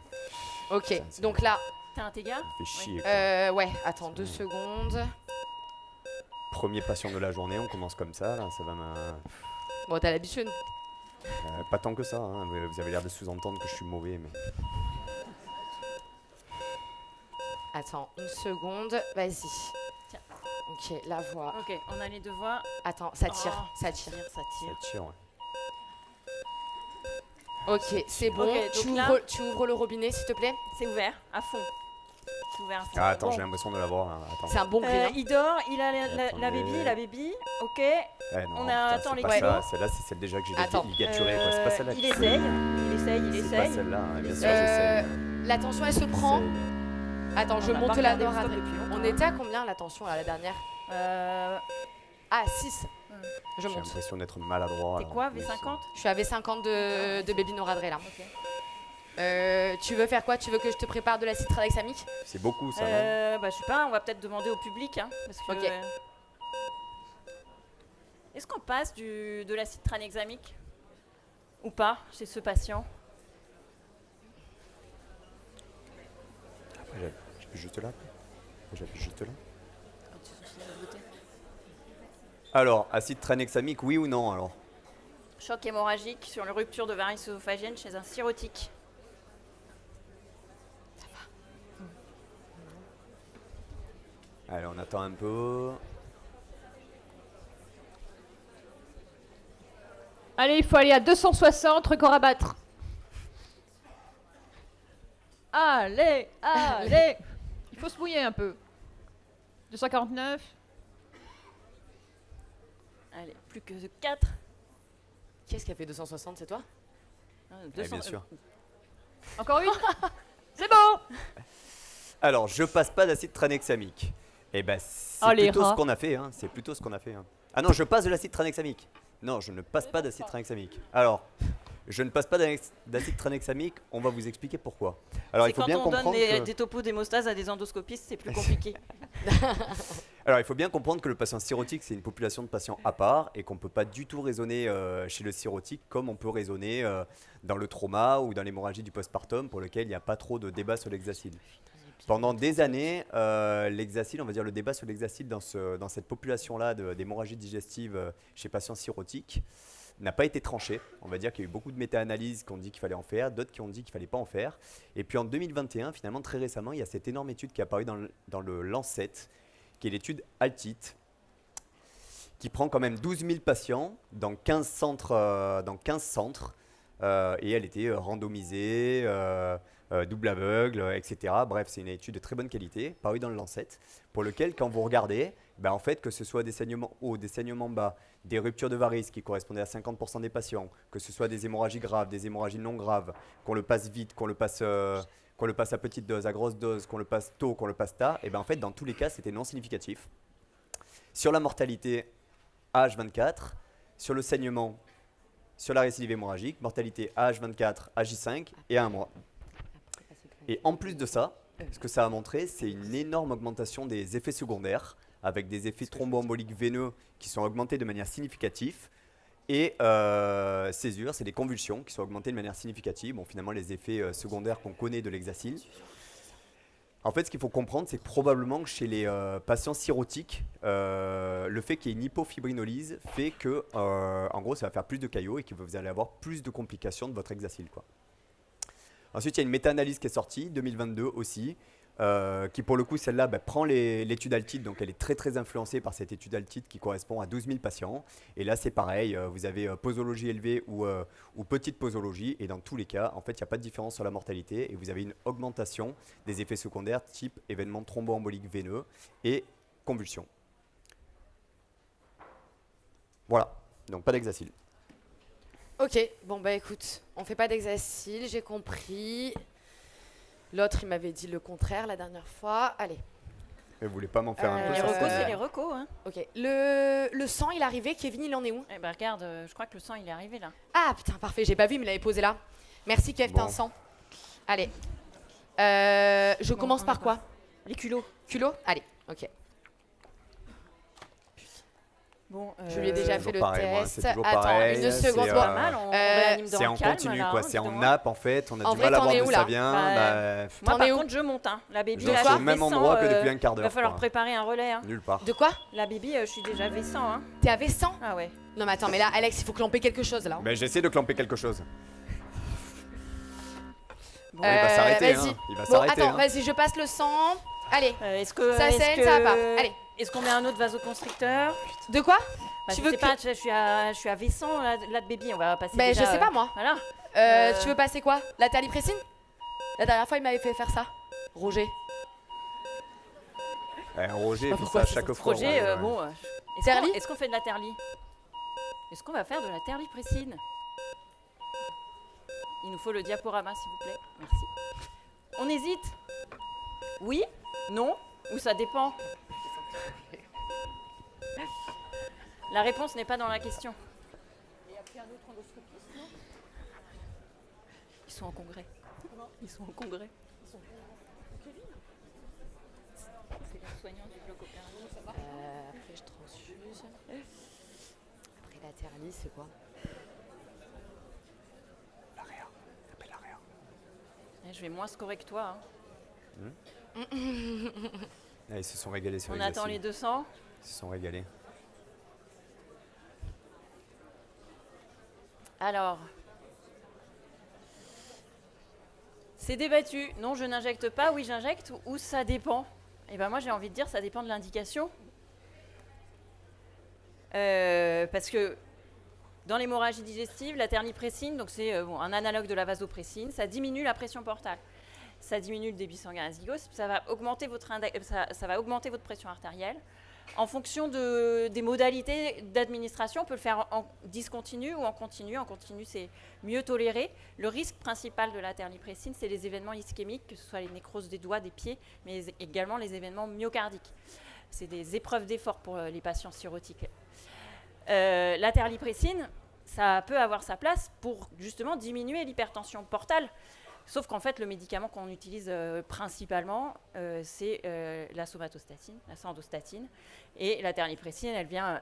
Ok, c'est donc là, T'as un Tega? il fait chier. Quoi. ouais, attends 2 secondes. Premier patient de la journée, on commence comme ça. Là, ça va Bon, t'as l'habitude. pas tant que ça. Hein. Vous avez l'air de sous-entendre que je suis mauvais, mais. Attends, 1 seconde, vas-y. Tiens. Ok, la voix. Ok, on a les deux voix. Attends, ça tire, Oh, ça tire. Ça tire. Ça tire, ouais. Ok, c'est bon. Ok, tu, donc là- tu ouvres le robinet, s'il te plaît. C'est ouvert, à fond. C'est ouvert à fond. Ah, attends, Bon. j'ai l'impression de l'avoir. Là. Attends. C'est un bon gris. hein. Il dort, il a la Attendez. baby, ok. Eh non, on putain, attend c'est les pas kilos. ça. Celle-là, c'est celle déjà que j'ai Attends. ligaturée. Quoi. C'est pas celle-là. Il essaye il C'est pas essaye. celle-là, hein, bien sûr, Euh, j'essaie. La tension, elle se prend. Attends, je On a monte pas la regardé le stop noradré. depuis longtemps, On hein. était à combien la tension à la dernière? Ah, 6. Je J'ai monte. l'impression d'être maladroit. T'es alors. quoi, Oui, V50? Je suis à V50 de baby noradré là. Ok. Tu veux faire quoi? Tu veux que je te prépare de l'acide tranexamique? C'est beaucoup ça, non? Bah, je sais pas, on va peut-être demander au public. Hein, parce que, Ok. Est-ce qu'on passe de l'acide tranexamique ou pas chez ce patient? Après, j'appuie juste là. J'appuie juste là. Alors, acide tranexamique, oui ou non alors? Choc hémorragique sur une rupture de varices œsophagienne chez un cirrhotique. Allez, on attend un peu. Allez, il faut aller à 260, record à battre. Allez, allez. Il faut se mouiller un peu. 249. Allez, plus que 4. Qui est-ce qui a fait 260? C'est toi? Bien sûr. Encore une. C'est bon. Alors, je passe pas d'acide tranexamique. Eh ben, c'est Oh, les plutôt rats. ce qu'on a fait. Hein. C'est plutôt ce qu'on a fait. Hein. Ah non, je passe de l'acide tranexamique. Non, je ne passe pas d'acide tranexamique. Alors, je ne passe pas d'acide tranexamique. On va vous expliquer pourquoi. Alors, il faut bien quand on donne comprendre que... des topos d'hémostase à des endoscopistes, c'est plus compliqué. Alors, il faut bien comprendre que le patient cirrhotique, c'est une population de patients à part et qu'on ne peut pas du tout raisonner chez le cirrhotique comme on peut raisonner dans le trauma ou dans l'hémorragie du postpartum pour lequel il n'y a pas trop de débat sur l'hexacide. Pendant des années, l'hexacide, on va dire le débat sur l'hexacide dans cette population-là d'hémorragie digestive chez patients cirrhotiques n'a pas été tranché. On va dire qu'il y a eu beaucoup de méta-analyses qui ont dit qu'il fallait en faire, d'autres qui ont dit qu'il ne fallait pas en faire. Et puis en 2021, finalement, très récemment, il y a cette énorme étude qui est apparue dans le Lancet, qui est l'étude ALTIT, qui prend quand même 12 000 patients dans 15 centres, et elle était randomisée, double aveugle, etc. Bref, c'est une étude de très bonne qualité, parue dans le Lancet, pour lequel, quand vous regardez, ben en fait, que ce soit des saignements hauts, des saignements bas, des ruptures de varices qui correspondaient à 50% des patients, que ce soit des hémorragies graves, des hémorragies non graves, qu'on le passe vite, qu'on le passe à petite dose, à grosse dose, qu'on le passe tôt, qu'on le passe tard, et ben en fait, dans tous les cas, c'était non significatif. Sur la mortalité AH24, sur le saignement, sur la récidive hémorragique, mortalité AH24, AJ5 et à 1 mois. Et en plus de ça, ce que ça a montré, c'est une énorme augmentation des effets secondaires, avec des effets thromboemboliques veineux qui sont augmentés de manière significative, et césure, c'est des convulsions qui sont augmentées de manière significative. Bon, finalement, les effets secondaires qu'on connaît de l'hexacil. En fait, ce qu'il faut comprendre, c'est que probablement que chez les patients cirrhotiques, le fait qu'il y ait une hypofibrinolyse fait que, en gros, ça va faire plus de caillots et que vous allez avoir plus de complications de votre hexacil, quoi. Ensuite, il y a une méta-analyse qui est sortie, 2022 aussi, qui pour le coup, celle-là, prend l'étude ALTIT, donc elle est très très influencée par cette étude ALTIT qui correspond à 12 000 patients. Et là, c'est pareil, vous avez posologie élevée ou petite posologie, et dans tous les cas, en fait, il n'y a pas de différence sur la mortalité, et vous avez une augmentation des effets secondaires type événement thromboembolique veineux et convulsions. Voilà, donc pas d'hexacil. Ok, bon bah écoute, on fait pas d'hexacil, j'ai compris. L'autre, il m'avait dit le contraire la dernière fois. Allez, Mais vous voulez pas m'en faire un peu Les ça, recos, c'est- c'est les recos. Hein. ok. Le sang, il est arrivé. Kevin, il en est où? Eh ben regarde, je crois que le sang, il est arrivé là. Ah putain, parfait, j'ai pas vu, il me l'avait posé là. Merci Kev, t'as un Bon. sang. Allez. Je commence on par a quoi? Les culots. Culot? Allez, ok. Bon, Je lui ai déjà fait toujours le pareil, moi, test. c'est toujours Attends, pareil, une c'est, seconde. euh, Bon, pas mal, on Euh, réanime dans C'est le en calme, continu, là, quoi. hein, C'est en justement. nappe, en fait. On a En du vrai, mal à t'en voir es d'où où, ça là vient. Bah, Moi, T'en par es où? contre, je monte. Hein. La baby, je là, suis je au même descends, endroit que depuis un quart d'heure. Va falloir quoi. préparer un relais. Hein. Nulle part. De quoi? La baby, je suis déjà V100. Hein. T'es à V100? Ah ouais. Non mais attends, mais là, Alex, il faut clamper quelque chose là. Mais j'essaie de clamper quelque chose. Bon, Il va s'arrêter, vas-y. hein. Il va Bon, s'arrêter. attends, hein. vas-y, je passe le sang. Allez, est-ce que ça est-ce saigne, que- ça va pas. Allez. Est-ce qu'on met un autre vasoconstricteur? De quoi? Bah, Tu je veux sais que- pas, je suis à V100 là de baby, on va passer. Ben, je déjà, sais pas moi. Voilà. Tu veux passer quoi? La talipressine? La dernière fois, il m'avait fait faire ça. Roger. Roger pas fait pourquoi ça à c'est chaque son fois. Projet, ouais. bon. Terli Est-ce qu'on fait de la terli? Est-ce qu'on va faire de la terlipressine? Il nous faut le diaporama, s'il vous plaît. Merci. On hésite? Oui? Non? Ou ça dépend? La réponse n'est pas dans la question. Ils sont en congrès. Ils sont en congrès. C'est le soignant du bloc opératoire, ça va? Après, je transfuse. Après, latéralis, c'est quoi? L'arrière. Appelle l'arrière. Je vais moins scorer que toi. Ah, ils se sont régalés sur On les attend les 200. Ils se sont régalés. Alors, c'est débattu. Non, je n'injecte pas. Oui, j'injecte. Ou ça dépend. Et ben moi, j'ai envie de dire, ça dépend de l'indication. Parce que dans l'hémorragie digestive, la terlipressine, donc c'est un analogue de la vasopressine, ça diminue la pression portale. Ça diminue le débit sanguin azygos, ça va augmenter votre pression artérielle. En fonction des modalités d'administration, on peut le faire en discontinu ou en continu. En continu, c'est mieux toléré. Le risque principal de la terlipressine, c'est les événements ischémiques, que ce soit les nécroses des doigts, des pieds, mais également les événements myocardiques. C'est des épreuves d'effort pour les patients cirrhotiques. La terlipressine, ça peut avoir sa place pour justement diminuer l'hypertension portale. Sauf qu'en fait, le médicament qu'on utilise principalement, c'est la somatostatine, la sandostatine. Et la terlipressine, elle vient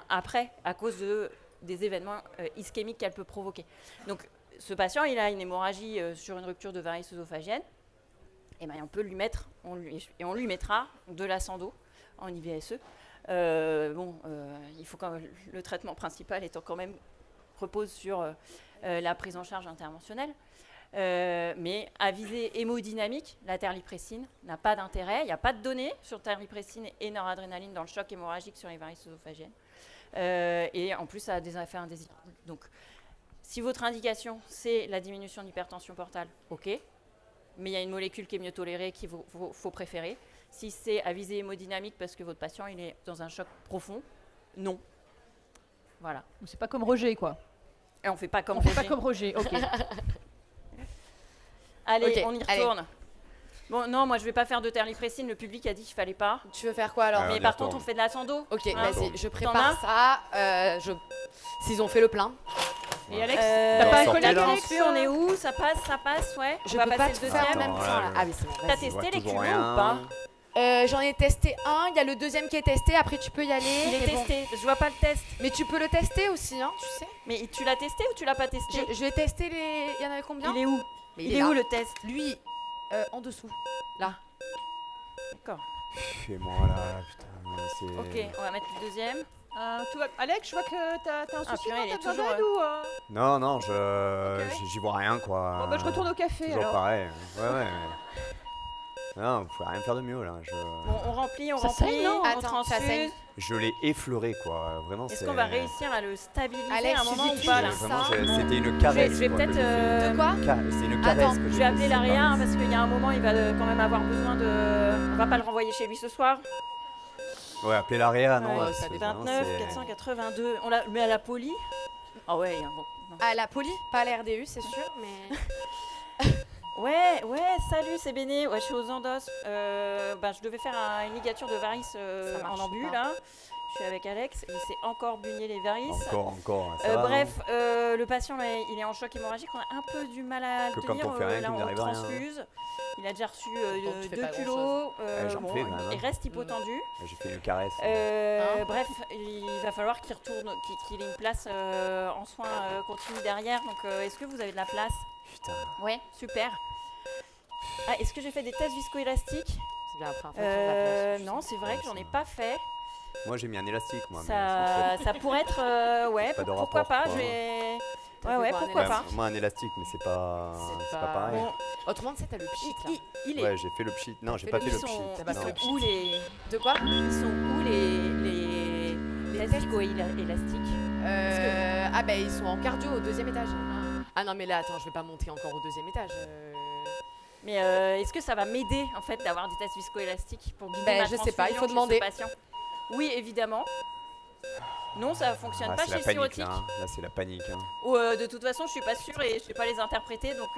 après, à cause des événements ischémiques qu'elle peut provoquer. Donc, ce patient, il a une hémorragie sur une rupture de varices œsophagienne. Et ben, on peut lui mettre, on lui mettra de la sando en IVSE. Il faut quand même, le traitement principal étant quand même repose sur la prise en charge interventionnelle. Mais à visée hémodynamique, la terlipressine n'a pas d'intérêt. Il n'y a pas de données sur terlipressine et noradrénaline dans le choc hémorragique sur les varices œsophagiennes. Et en plus, ça a des effets indésirables. Donc, si votre indication, c'est la diminution d'hypertension portale, OK. Mais il y a une molécule qui est mieux tolérée, qu'il faut préférer. Si c'est à visée hémodynamique parce que votre patient il est dans un choc profond, non. Voilà. C'est pas comme Roger, quoi. Et on ne fait pas comme On fait pas comme Roger, ok. Allez, Ok, on y retourne. Bon, non, moi je vais pas faire de terlipressine, le public a dit qu'il fallait pas. Tu veux faire quoi alors? Mais on y par retourne. contre, on fait de la sando. Ok, Hein. vas-y, je T'en prépare ça. S'ils ont fait le plein. Et Alex, T'as pas un sortez collègue, là. Alex on est où? Ça passe, ouais. Je on va peux pas passer tout le faire en deuxième. même Attends, temps là, là. Ah oui, c'est bon, T'as vas-y. testé voit les toujours cumos rien. ou pas? J'en ai testé un, il y a le deuxième qui est testé, après tu peux y aller. Il est mais bon. testé. Je vois pas le test. Mais tu peux le tester aussi, hein, tu sais. Mais tu l'as testé ou tu l'as pas testé? Je vais tester les. Il y en avait combien? Il est où? Mais Il est là. où le test? Lui, en dessous. Là. D'accord. Fais-moi là, putain. mais c'est- Ok, on va mettre le deuxième. Alex, je vois que t'as un souci, purée, non, il t'as est besoin toujours, d'aide ou Non, non, Ok. j'y vois rien quoi. Bon, bah, je retourne au café Toujours alors. pareil. Ouais. Non, vous pouvez rien faire de mieux là. Bon, on remplit, Ça saigne, non? on Attends, ça saigne. transfuse. Je l'ai effleuré quoi. Vraiment, Est-ce c'est. qu'on va réussir à le stabiliser Alex, à un moment tu ou pas là? Vraiment, ça. c'était une Je caresse. vais quoi, peut-être. que j'ai fait. De quoi? C'est une caresse. Attends, que Je j'ai vais appeler fait, l'AREA c'est hein, parce qu'il y a un moment, il va quand même avoir besoin de. On va pas le renvoyer chez lui ce soir. pas- Ouais, appeler l'AREA, non. Ouais, là, ça c'est- dépend. vraiment, 29, c'est- 482. On la met à la poli. Ah ouais, bon. non. À la poli, pas à la RDU, c'est sûr, mais. Ouais, salut, c'est Béné. Ouais, je suis aux endos. Je devais faire une ligature de varices Ça marche en ambu pas. là. Je suis avec Alex. Il s'est encore bugné les varices. Encore. Ça va, Bref, le patient là, il est en choc hémorragique. On a un peu du mal à le Que quand tenir. on fait rien, là, qu'il on n'arrive le à rien. transfuse. Il a déjà reçu Donc, tu fais 2 pas kilos. J'en fais, quand même, hein. Il reste hypotendu. J'ai fait une caresse. Bref, il va falloir qu'il retourne, qu'il ait une place en soins continus derrière. Donc, est-ce que vous avez de la place? Putain. Ouais, super. Ah, est-ce que j'ai fait des tests viscoélastiques? C'est bien la première fois qu'il y a de la place. Non, c'est vrai que j'en ai pas fait. Moi, j'ai mis un élastique, moi. Ça pourrait être, ouais, Pas de pourquoi rapport, pas. quoi. Je vais. T'as Ouais, fait quoi, un pourquoi mais- pas. Moi, un élastique, mais c'est pas pareil. Bon, Autrement, tu sais, t'as le pchit là. il est. Ouais, j'ai fait le pchit. Non, j'ai fait pas le fait le Ils pchit. sont, Bah, c'est ils le sont où les. De quoi? Ils sont où les tests viscoélastiques? Ah bah ils sont en cardio au deuxième étage. Ah non mais là attends, je vais pas monter encore au deuxième étage. Mais est-ce que ça va m'aider en fait d'avoir des tests viscoélastiques pour guider Ben, ma je sais pas, il faut transfusion chez ce demander. patient? Oui, évidemment. Non, ça fonctionne Ah, pas c'est chez la le panique sirotique. là, hein. Là, c'est la panique. Hein. Ou, de toute façon, je suis pas sûre et je sais pas les interpréter, donc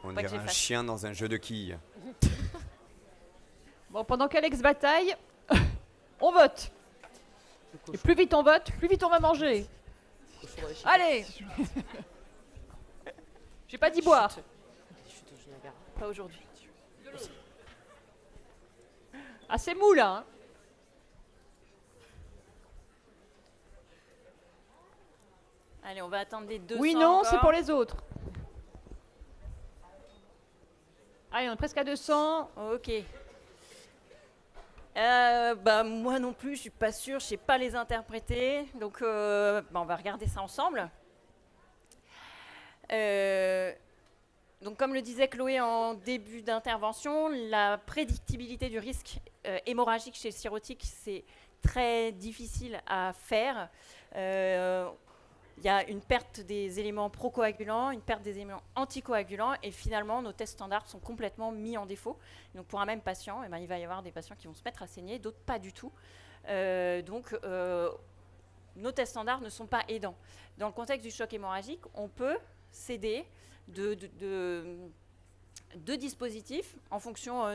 On Pas que dirait j'ai un fasse. chien dans un jeu de quilles. Bon, pendant qu'Alex bataille, on vote. Et plus vite on vote, plus vite on va manger. Allez. J'ai pas dit boire. pas aujourd'hui. Ah, c'est mou là. Hein. Allez, on va attendre les 200 Oui, non, encore. c'est pour les autres. Allez, on est presque à 200. Ok. Bah moi non plus, je suis pas sûre, je sais pas les interpréter, donc on va regarder ça ensemble. Donc comme le disait Chloé en début d'intervention, la prédictibilité du risque hémorragique chez le sirotique, c'est très difficile à faire. Il y a une perte des éléments procoagulants, une perte des éléments anticoagulants, et finalement, nos tests standards sont complètement mis en défaut. Donc, pour un même patient, il va y avoir des patients qui vont se mettre à saigner, d'autres pas du tout. Nos tests standards ne sont pas aidants. Dans le contexte du choc hémorragique, on peut s'aider de dispositifs en fonction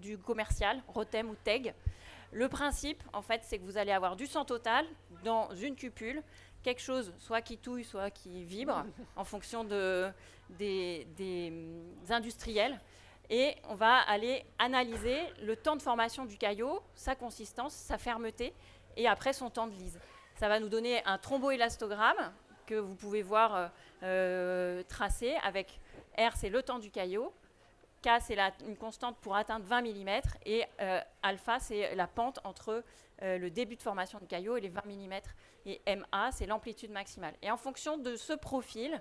du commercial, Rotem ou TEG. Le principe, en fait, c'est que vous allez avoir du sang total dans une cupule, quelque chose soit qui touille, soit qui vibre, en fonction des industriels. Et on va aller analyser le temps de formation du caillot, sa consistance, sa fermeté, et après son temps de lyse. Ça va nous donner un thromboélastogramme que vous pouvez voir tracé avec R, c'est le temps du caillot, K, c'est une constante pour atteindre 20 mm, et alpha, c'est la pente entre le début de formation du caillot et les 20 mm, et MA, c'est l'amplitude maximale. Et en fonction de ce profil,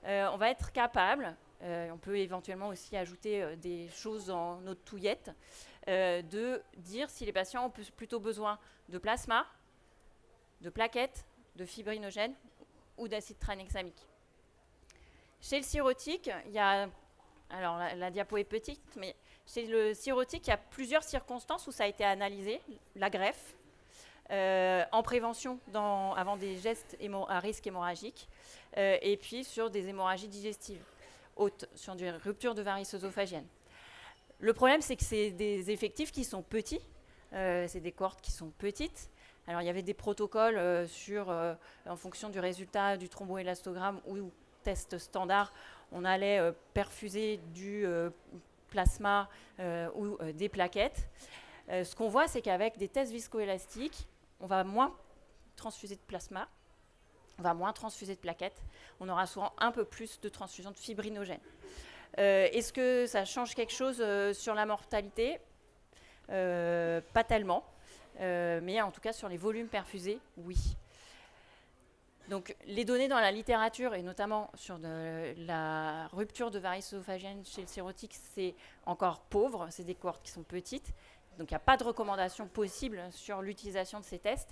on va être capable, on peut éventuellement aussi ajouter des choses dans notre touillette, de dire si les patients ont plutôt besoin de plasma, de plaquettes, de fibrinogènes ou d'acide tranexamique. Chez le sirotique, il y a... Alors, la diapo est petite, mais chez le sirotique, il y a plusieurs circonstances où ça a été analysé. La greffe, en prévention avant des gestes à risque hémorragique, et puis sur des hémorragies digestives hautes, sur des ruptures de varices œsophagiennes. Le problème, c'est que c'est des effectifs qui sont petits, c'est des cohortes qui sont petites. Alors, il y avait des protocoles en fonction du résultat du thromboélastogramme ou test standard, on allait perfuser du plasma ou des plaquettes. Ce qu'on voit, c'est qu'avec des tests viscoélastiques, on va moins transfuser de plasma, on va moins transfuser de plaquettes, on aura souvent un peu plus de transfusion de fibrinogènes. Est-ce que ça change quelque chose sur la mortalité ? Pas tellement, mais en tout cas sur les volumes perfusés, oui. Donc, les données dans la littérature, et notamment sur la rupture de varices œsophagiennes chez le sirotique, c'est encore pauvre, c'est des cohortes qui sont petites, donc il n'y a pas de recommandation possible sur l'utilisation de ces tests.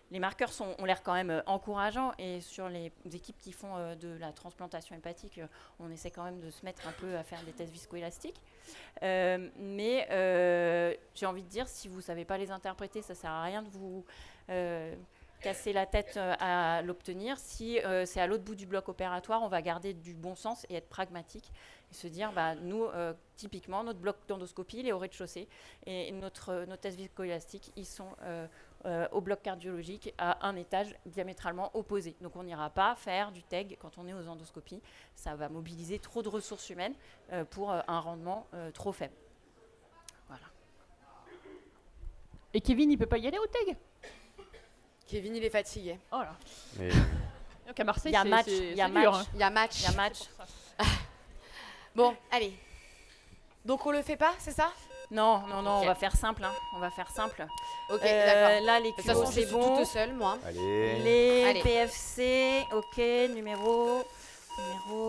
Les marqueurs ont l'air quand même encourageants, et sur les équipes qui font de la transplantation hépatique, on essaie quand même de se mettre un peu à faire des tests viscoélastiques. Mais j'ai envie de dire, si vous ne savez pas les interpréter, ça ne sert à rien de vous... casser la tête à l'obtenir. Si c'est à l'autre bout du bloc opératoire, on va garder du bon sens et être pragmatique et se dire, nous, typiquement, notre bloc d'endoscopie, il est au rez-de-chaussée, et nos tests viscoélastiques, ils sont au bloc cardiologique à un étage diamétralement opposé. Donc on n'ira pas faire du TEG quand on est aux endoscopies. Ça va mobiliser trop de ressources humaines pour un rendement trop faible. Voilà. Et Kevin, il peut pas y aller au TEG ? Kevin, il est fatigué. Oh là. Mais Donc à Marseille, Il y a c'est match, c'est- il y a c'est dur, match. hein. Il y a match. Il y a match. Bon, allez. Donc on le fait pas, c'est ça? Non, Ok. on va faire simple. On va faire simple. Ok, d'accord. Là, les De toute QO, façon, je c'est suis bon. toute seule, moi. allez. Les Allez. PFC, ok, numéro.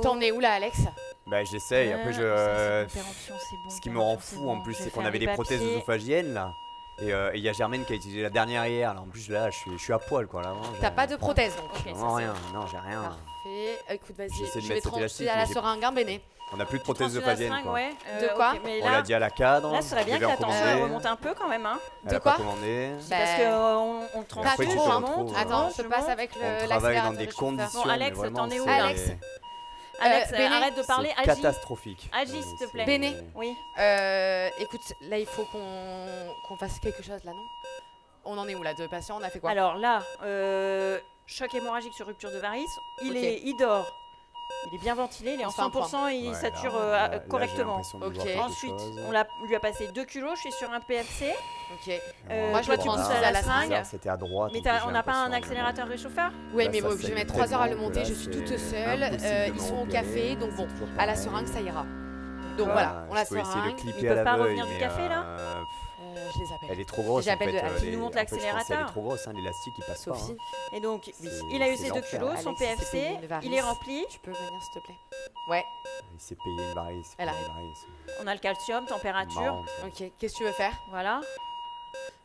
T'en es où là, Alex? Bah, j'essaye. Après, Ça, c'est Péremption, c'est bon. ce qui me rend Péremption, fou c'est en bon. plus, Je vais c'est qu'on faire avait les des prothèses papiers. œsophagiennes là. Et il y a Germaine qui a utilisé la dernière hier. Là, en plus, là, je suis à poil quoi. Là, vraiment, T'as j'ai- pas de prothèse donc. Ok, ça, Non, c'est rien. Non, j'ai rien. Parfait. Écoute, vas-y, J'essaie de je vais mettre cet élastique, à la mais j'ai- seringue, hein, Béné. On n'a plus de prothèse Transfuse à œsophagienne seringue, quoi. ouais. De quoi mais On là, l'a dit à la cadre. là, ce serait bien je que l'ai la tension recommandé. remonte un peu quand même. Hein. Elle De a pas quoi commandé. Parce Bah, qu'on transfert, après, tu tu je te monte, retrouves, je Attends, monte, je passe avec On l'accélérateur. travaille dans des de chauffeur. conditions. Bon, Alex, mais vraiment, t'en es où, c'est- là Alex, Alex, Béné, arrête de parler, c'est agis. catastrophique. Agis, Mais s'il te c'est- plaît. Béné. Oui. Écoute, là, il faut qu'on fasse quelque chose, là, non? On en est où, là, de patient? On a fait quoi? Alors là, choc hémorragique sur rupture de varice. Ok. Il dort. Il est bien ventilé, il est en On se fait un 100%, il Ouais, sature là, j'ai correctement. l'impression de Ok. voir quelque Ensuite, chose. lui a passé 2 kilos, je suis sur un PFC. Ok. Alors, Moi, je le bon, transfère là, à la c'est seringue. bizarre, c'était à droite. Mais en plus, j'ai on n'a pas un l'impression, accélérateur mais- réchauffeur? Oui, Là, mais ça bon, je vais saigne mettre 3 heures à le tellement monter, que je là, suis c'est toute seule. impossible de Ils me sont au repérer, café, donc c'est bon, toujours à la pareil. seringue, ça ira. Donc Voilà, voilà, on la je peux essayer de seringue. clipper Ils à peuvent pas l'aveugle, revenir du mais, café, là Je les appelle. Elle est trop grosse. J'appelle en fait, de Happy. Tu nous montres en fait, je pense qu'elle l'accélérateur est trop grosse, hein, l'élastique il passe pas. Sophie, hein. Et donc, C'est- il a eu c'est ses 2 l'enfer. kilos, son Alex, il s'est payé PFC, une varice. il est rempli. tu peux venir, s'il te plaît? Ouais, Il s'est payé une varice. Elle une arrive. varice. On a le calcium, température. Marrant, ça. ok. Qu'est-ce que tu veux faire? Voilà.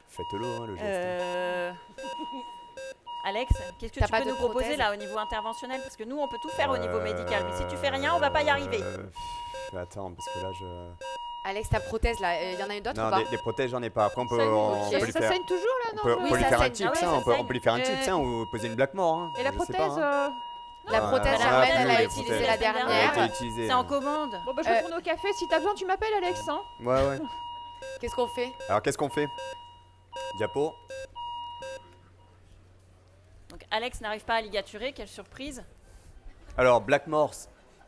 Faites-le, hein, le geste. Alex, qu'est-ce que T'as tu pas peux de nous proposer prothèse? là au niveau interventionnel? Parce que nous, on peut tout faire au niveau médical, mais si tu fais rien, on va pas y arriver. Attends, parce que là, je. Alex, ta prothèse, là, il y en a une d'autre ou Non, pas? des prothèses, j'en ai pas. Après, on peut, Ça, on ça peut lui faire. saigne toujours là, On non peut, je- on Oui, peut lui ça faire un saigne. tips, Ah ouais, hein, ça on peut saigne. lui faire un Euh, tips, hein, ou poser une Blackmore. Hein, Et la je sais prothèse pas, hein. La prothèse, Ah, Germaine, elle a les utilisé prothèses. la Elle a Elle a dernière. été utilisée. C'est en hein. commande. Bon, bah, je retourne au café. Si t'as besoin, tu m'appelles, Alex. Hein. Ouais, ouais. Qu'est-ce qu'on fait? Alors, qu'est-ce qu'on fait? Diapo. Donc Alex n'arrive pas à ligaturer, quelle surprise. Alors, Blackmore,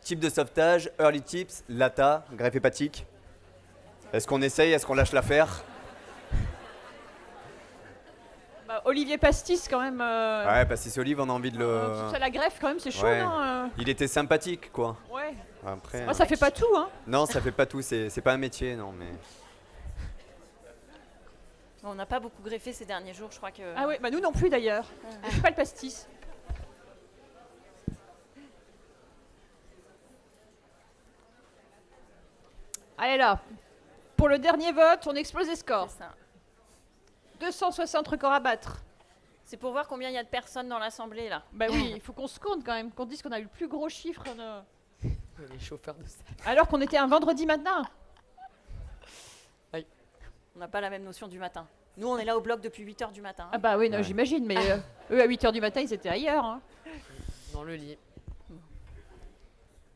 type de sauvetage, early tips, lata, greffe hépatique. Est-ce qu'on essaye? Est-ce qu'on lâche l'affaire? Bah, Olivier Pastis, quand même. Ouais, Pastis Olive, on a envie de le. Ça, la greffe, quand même, c'est chaud, Ouais. non Il était sympathique, quoi. Ouais. Après. Moi, ça fait pas tout, hein. Non, ça fait pas tout, c'est pas un métier, non, mais. On n'a pas beaucoup greffé ces derniers jours, je crois que. Ah ouais, bah nous non plus d'ailleurs. C'est pas le pastis. Allez là, pour le dernier vote, on explose les scores. C'est ça. 260 records à battre. C'est pour voir combien il y a de personnes dans l'assemblée là. Bah oui, il faut qu'on se compte quand même, qu'on dise qu'on a eu le plus gros chiffre. Les chauffeurs de salle. Alors qu'on était un vendredi matin. On n'a pas la même notion du matin. Nous, on est là au bloc depuis 8h du matin. Ah bah oui, non, Ouais. j'imagine, mais eux à 8h du matin, ils étaient ailleurs. Hein. Dans le lit.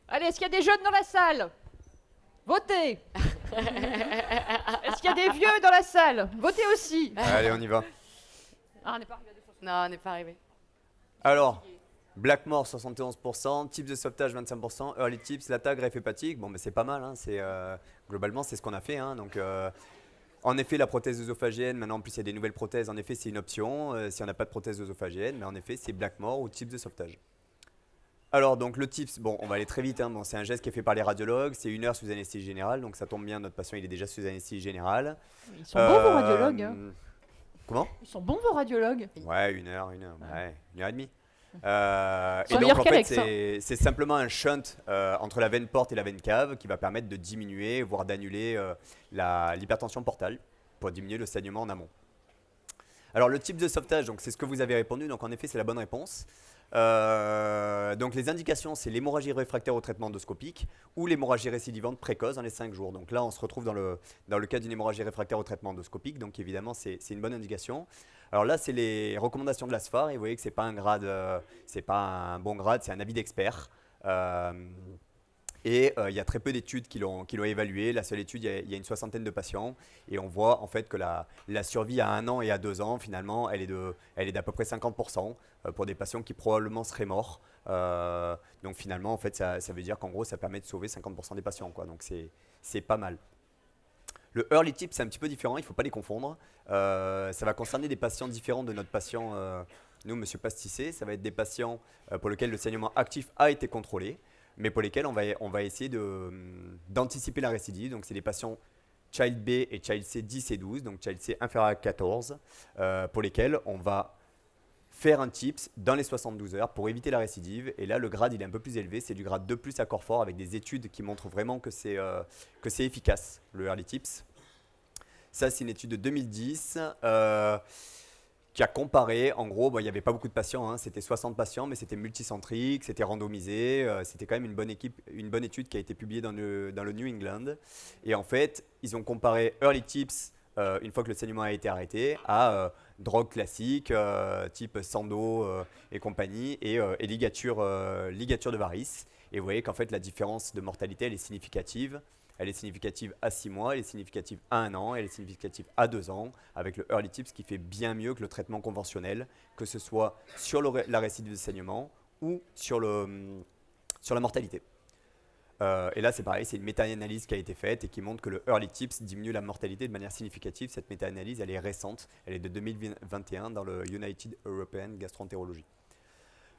Allez, est-ce qu'il y a des jeunes dans la salle? Votez. Est-ce qu'il y a des vieux dans la salle? Votez aussi. Allez, on y va. Ah, on n'est pas arrivé à 260. Non, on n'est pas arrivé. Alors, Blackmore 71%, tips de sauvetage 25%, early tips, lata, greffe hépatique. Bon, mais c'est pas mal, hein, globalement, c'est ce qu'on a fait. Hein, donc, en effet, la prothèse œsophagienne, maintenant en plus il y a des nouvelles prothèses, en effet c'est une option. Si on n'a pas de prothèse œsophagienne, mais en effet c'est Blackmore ou tips de sauvetage. Alors donc le tips, bon on va aller très vite, hein, bon, c'est un geste qui est fait par les radiologues, c'est 1 heure sous anesthésie générale, donc ça tombe bien, notre patient il est déjà sous anesthésie générale. Ils sont bons vos radiologues. Hein. Comment? Ils sont bons vos radiologues. Ouais, 1 heure, ouais, 1 heure et demie. Et Sans donc meilleur en fait qu'Alex, hein. c'est simplement un shunt entre la veine porte et la veine cave qui va permettre de diminuer, voire d'annuler l'hypertension portale pour diminuer le saignement en amont. Alors le type de sauvetage, donc c'est ce que vous avez répondu, donc en effet c'est la bonne réponse. Donc les indications, c'est l'hémorragie réfractaire au traitement endoscopique ou l'hémorragie récidivante précoce dans les 5 jours. Donc là, on se retrouve dans le cas d'une hémorragie réfractaire au traitement endoscopique, donc évidemment, c'est une bonne indication. Alors là, c'est les recommandations de l'ASFAR, et vous voyez que c'est pas un grade, c'est pas un bon grade, c'est un avis d'expert. Et il y a très peu d'études qui l'ont évalué. La seule étude, il y a une 60aine de patients. Et on voit en fait que la survie à 1 an et à 2 ans, finalement, elle est d'à peu près 50% pour des patients qui probablement seraient morts. Donc finalement, en fait, ça veut dire qu'en gros, ça permet de sauver 50% des patients, quoi. Donc c'est pas mal. Le early tip, c'est un petit peu différent, il ne faut pas les confondre. Ça va concerner des patients différents de notre patient, nous, monsieur Pasticé. Ça va être des patients pour lesquels le saignement actif a été contrôlé, mais pour lesquels on va essayer d'anticiper la récidive. Donc, c'est des patients Child B et Child C 10 et 12, donc Child C inférieur à 14, pour lesquels on va faire un TIPS dans les 72 heures pour éviter la récidive. Et là, le grade, il est un peu plus élevé. C'est du grade 2+ à corps fort avec des études qui montrent vraiment que c'est efficace, le early TIPS. Ça, c'est une étude de 2010 qui a comparé, en gros, bon, il n'y avait pas beaucoup de patients, hein, c'était 60 patients, mais c'était multicentrique, c'était randomisé, c'était quand même une bonne étude qui a été publiée dans le New England. Et en fait, ils ont comparé early TIPS une fois que le saignement a été arrêté, à drogue classique, type Sando et compagnie, et ligature de varices. Et vous voyez qu'en fait, la différence de mortalité, elle est significative. Elle est significative à 6 mois, elle est significative à 1 an, elle est significative à 2 ans, avec le Early Tips qui fait bien mieux que le traitement conventionnel, que ce soit sur la récidive de saignement ou sur la mortalité. Et là, c'est pareil, c'est une méta-analyse qui a été faite et qui montre que le Early Tips diminue la mortalité de manière significative. Cette méta-analyse, elle est récente, elle est de 2021 dans le United European Gastroenterology.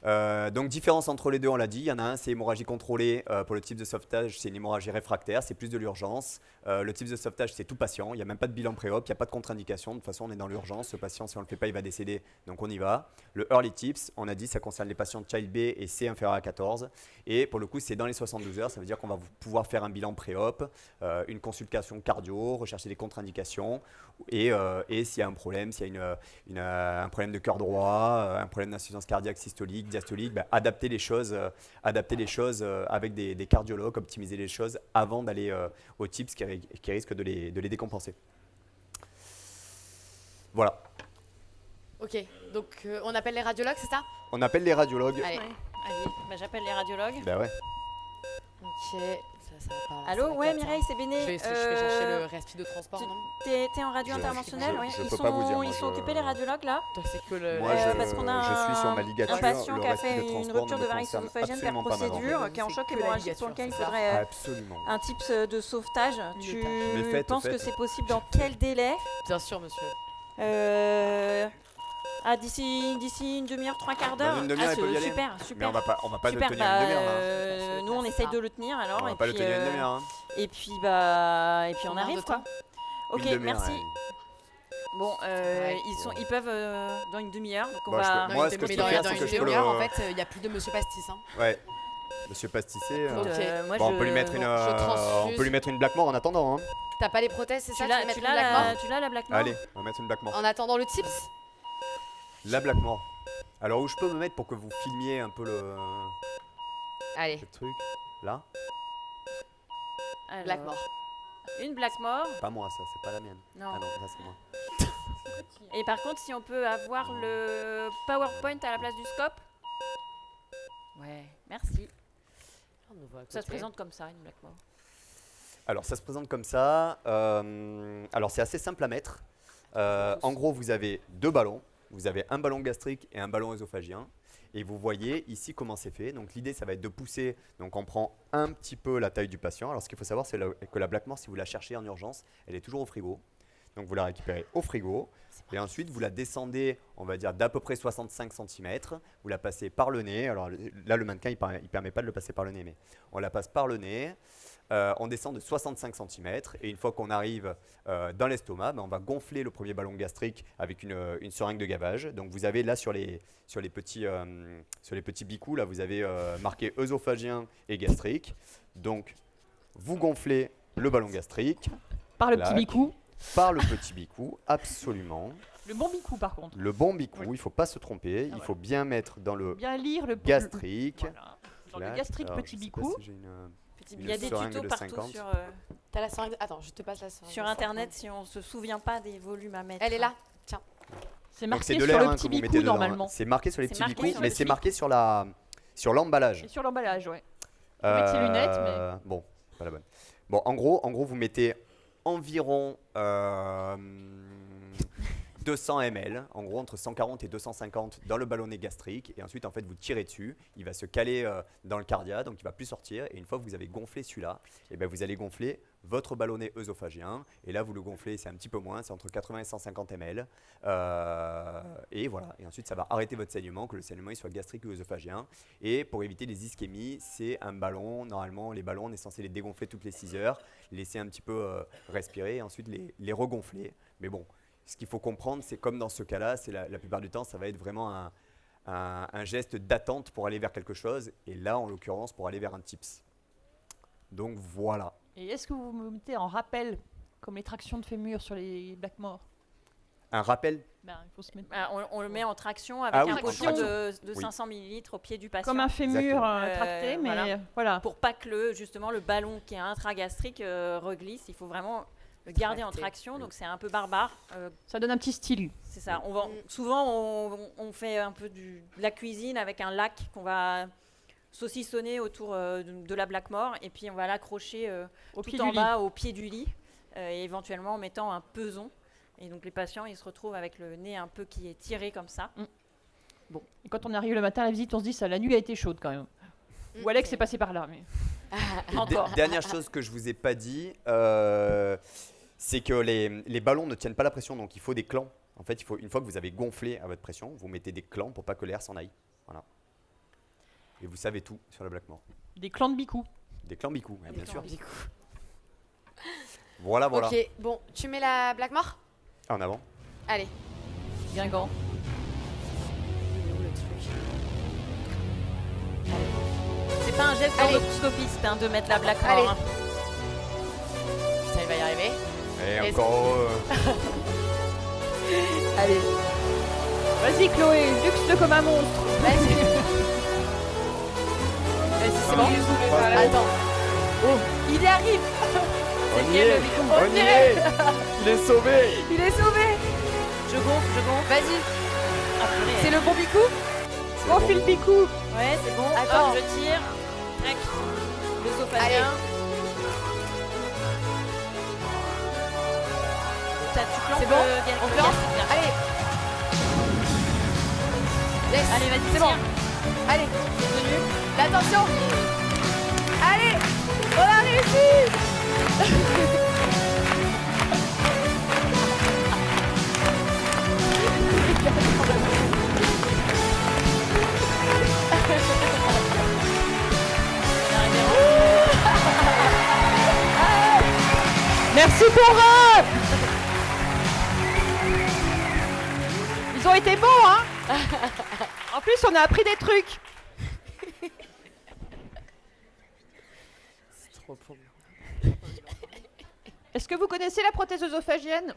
Donc différence entre les deux, on l'a dit, il y en a un, c'est hémorragie contrôlée. Pour le type de sauvetage, c'est une hémorragie réfractaire, c'est plus de l'urgence. Le type de sauvetage, c'est tout patient, il n'y a même pas de bilan pré-op, il n'y a pas de contre-indication. De toute façon, on est dans l'urgence, ce patient, si on ne le fait pas, il va décéder, donc on y va. Le Early Tips, on a dit, ça concerne les patients de Child B et C inférieur à 14. Et pour le coup, c'est dans les 72 heures, ça veut dire qu'on va pouvoir faire un bilan pré-op, une consultation cardio, rechercher des contre-indications. Et s'il y a un problème, s'il y a un problème de cœur droit, un problème d'insuffisance cardiaque systolique, diastolique, adapter les choses avec des cardiologues, optimiser les choses avant d'aller au TIPS qui risque de les décompenser. Voilà. Ok, donc on appelle les radiologues, c'est ça? On appelle les radiologues. Allez. Ouais. Allez, j'appelle les radiologues. Bah ouais. Ok, ça va pas. Allô, ça va ouais, pas, Mireille, c'est Béné. Je vais chercher le respi de transport, non? T'es en radio Je- interventionnelle, je- oui. je Ils peux pas vous dire, moi, sont je- occupés les radiologues là. Toi, c'est que le. Moi, parce qu'on a je suis sur ma ligature. un patient le qui a respi fait de une transport rupture ne de me varices concerne œsophagiennes par absolument pas, madame. procédure, qui est en C'est choc que la hémorragique pour ligature, lequel il c'est ça. faudrait Absolument. un tips de sauvetage. Tu Mais faites, penses que faites. c'est possible dans quel délai? Bien sûr, monsieur. D'ici une demi-heure, 3/4 d'heure. Dans une demi-heure, il peut y aller. Super, Mais super. on va pas le Super, tenir une demi-heure. Là. nous on essaye de le tenir alors. On va et pas le puis, tenir une demi-heure. Hein. Et puis on Combien arrive de quoi. temps? Ok, Une demi-heure, merci. ouais. Bon, Ouais. ils peuvent dans une demi-heure. Donc on Bah, je va. peux- Moi, Dans ce une que je peux demi-heure, faire, dans c'est une que je peux demi-heure, le- en fait, il n'y a plus de monsieur Pastis. Hein. Ouais. Monsieur Pasticé. Ok. moi, Bon, on peut lui mettre transfuse. on peut lui mettre une Blackmore en attendant. Hein. T'as pas les prothèses, c'est Tu ça? l'as Tu veux mettre tu une l'as Blackmore la Blackmore. Allez, on va mettre une Blackmore. En attendant le tips? La Blackmore. Alors où je peux me mettre pour que vous filmiez un peu le Allez, truc là? Alors, Blackmore. Une Blackmore. Pas moi, ça, c'est pas la mienne. Non. Ah non, ça c'est moi. Et par contre, si on peut avoir le PowerPoint à la place du scope. Ouais, merci. On nous voit à Ça se côté. présente comme ça, une Blackmore. Alors ça se présente comme ça. Alors c'est assez simple à mettre. En gros, vous avez deux ballons. Vous avez un ballon gastrique et un ballon œsophagien. Et vous voyez ici comment c'est fait. Donc l'idée, ça va être de pousser. Donc on prend un petit peu la taille du patient. Alors ce qu'il faut savoir, c'est que la Blackmore, si vous la cherchez en urgence, elle est toujours au frigo. Donc vous la récupérez au frigo. Et ensuite, vous la descendez, on va dire, d'à peu près 65 cm. Vous la passez par le nez. Alors là, le mannequin, il ne permet pas de le passer par le nez, mais on la passe par le nez. On descend de 65 cm. Et une fois qu'on arrive dans l'estomac, on va gonfler le premier ballon gastrique avec une seringue de gavage. Donc vous avez là sur les petits bicous, là, vous avez marqué œsophagien et gastrique. Donc vous gonflez le ballon gastrique Par le Clac. petit bicou. par le petit bicou, absolument. Le bon bicou, par contre. Le bon bicou, Oui. il ne faut pas se tromper. Il voilà. faut bien mettre dans le Bien lire le gastrique. Voilà. Dans le Clac. gastrique, Alors, petit je sais pas bicou. si j'ai une- Il y a des seringue tutos de partout 50. T'as la seringue. Attends, je te passe la seringue. sur internet si on se souvient pas des volumes à mettre. Elle est là. Tiens. C'est Donc, marqué c'est de sur l'air le hein, petit que vous mettez bicou, dedans, hein. normalement. C'est marqué sur les C'est petits marqué bicous, sur mais le c'est petit marqué sur l'emballage. Et sur l'emballage, ouais. Faut mettre ses lunettes, Bon, pas la bonne. Bon, en gros, vous mettez environ 200 ml, en gros entre 140 et 250 dans le ballonnet gastrique, et ensuite en fait vous tirez dessus, il va se caler dans le cardia, donc il va plus sortir, et une fois que vous avez gonflé celui-là, et ben vous allez gonfler votre ballonnet œsophagien, et là vous le gonflez, c'est un petit peu moins, c'est entre 80 et 150 ml, et voilà, et ensuite ça va arrêter votre saignement, que le saignement il soit gastrique ou œsophagien, et pour éviter les ischémies, c'est un ballon, normalement les ballons on est censé les dégonfler toutes les 6 heures, laisser un petit peu respirer, et ensuite les regonfler, mais bon, ce qu'il faut comprendre, c'est comme dans ce cas-là, c'est la plupart du temps, ça va être vraiment un geste d'attente pour aller vers quelque chose, et là, en l'occurrence, pour aller vers un tips. Donc voilà. Et est-ce que vous me mettez en rappel, comme les tractions de fémur sur les Blackmore? Un rappel, Ben, il faut se mettre Ah, on le met en traction avec Ah oui, un en pochon traction. de Oui. 500 ml au pied du patient. comme un fémur Exactement. tracté, mais voilà. voilà. Pour pas que justement le ballon qui est intragastrique reglisse, il faut vraiment garder en Tracté. traction, donc c'est un peu barbare. Ça donne un petit style. C'est ça. Souvent, on fait un peu de la cuisine avec un lac qu'on va saucissonner autour de la Blackmore et puis on va l'accrocher Au pied tout du en lit. bas au pied du lit et éventuellement en mettant un peson. Et donc les patients, ils se retrouvent avec le nez un peu qui est tiré comme ça. Et quand on arrive le matin à la visite, on se dit ça, la nuit a été chaude quand même. Ou Alex est passé par là. Mais... Encore. Dernière chose que je vous ai pas dit, c'est que les ballons ne tiennent pas la pression, donc il faut des clans. En fait, une fois que vous avez gonflé à votre pression, vous mettez des clans pour pas que l'air s'en aille. Voilà. Et vous savez tout sur la Blackmore. Des clans de bicou. Des clans bicou, ouais, bien sûr. Du coup. Voilà. Ok, bon, tu mets la Blackmore? En avant. Allez. Guingamp. C'est pas un geste Allez. d'endoscopiste de mettre la Allez. Blackmore. Hein. Putain, il va y arriver. Et Est-ce encore. Allez. Vas-y Chloé, luxe comme un monstre. Vas-y. Vas-y, c'est bon. Attends. Oh, il y arrive. On y quel est. le bicou? On y est. Il est sauvé. Il est sauvé. Je gonfle. Vas-y. Ah, purée. C'est le bon bicou? On fait le bicou. Ouais, c'est bon. Attends. Hop, je tire. Tac. Allez. L'œsophagien. Tu clampes C'est bon bien, On bien, clampe bien. Allez. Yes. Allez, vas-y, C'est bon. tire. Allez. C'est tenu. Attention. Allez. On a réussi. Merci pour eux. Ils ont été bons, hein. En plus, on a appris des trucs. C'est trop pour moi. Est-ce que vous connaissez la prothèse œsophagienne?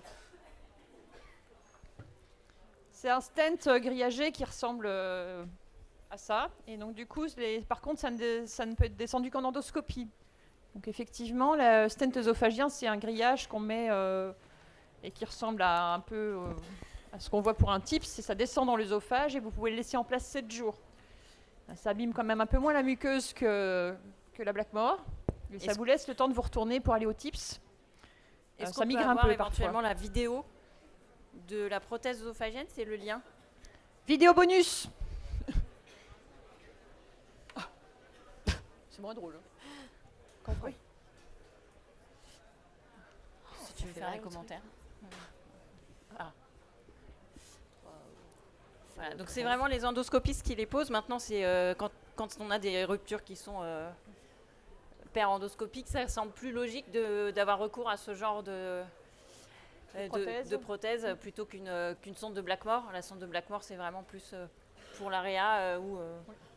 C'est un stent grillagé qui ressemble à ça. Et donc du coup, par contre, ça ne peut être descendu qu'en endoscopie. Donc effectivement, le stent œsophagien, c'est un grillage qu'on met et qui ressemble à un peu à ce qu'on voit pour un TIPS. Et ça descend dans l'œsophage et vous pouvez le laisser en place 7 jours. Ça abîme quand même un peu moins la muqueuse que la Blackmore. Et ça vous laisse le temps de vous retourner pour aller au TIPS. Est-ce Ça qu'on peut migre un avoir peu éventuellement parfois. la vidéo de la prothèse œsophagienne? C'est le lien. Vidéo bonus. C'est moins drôle. Oui. Si tu veux faire un commentaire. Voilà, donc c'est vraiment les endoscopistes qui les posent. Maintenant, c'est quand on a des ruptures qui sont père-endoscopiques, ça semble plus logique d'avoir recours à ce genre de prothèse plutôt qu'une sonde de Blackmore. La sonde de Blackmore, c'est vraiment plus pour l'AREA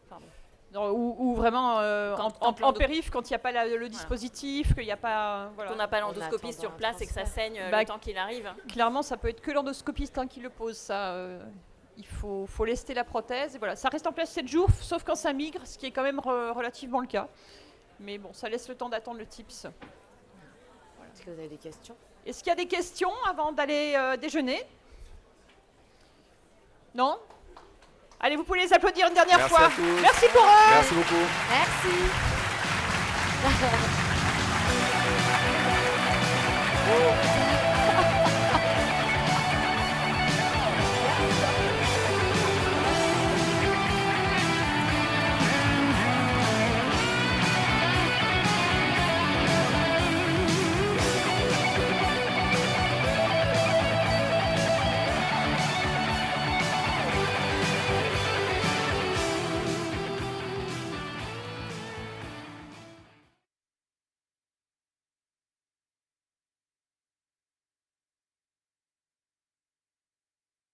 pardon. Ou vraiment en Quand périph', quand il n'y a pas le dispositif, qu'il n'y a pas... Voilà. On n'a pas On l'endoscopiste attend sur place et que ça transfert. saigne Bah, le temps qu'il arrive. Clairement, ça peut être que l'endoscopiste qui le pose, ça. Il faut lester la prothèse. Et voilà. Ça reste en place 7 jours, sauf quand ça migre, ce qui est quand même relativement le cas. Mais bon, ça laisse le temps d'attendre le TIPS. Est-ce que vous avez des questions? Est-ce qu'il y a des questions avant d'aller déjeuner? Non? Allez, vous pouvez les applaudir une dernière Merci fois. à tous. Merci pour eux. Merci beaucoup. Merci.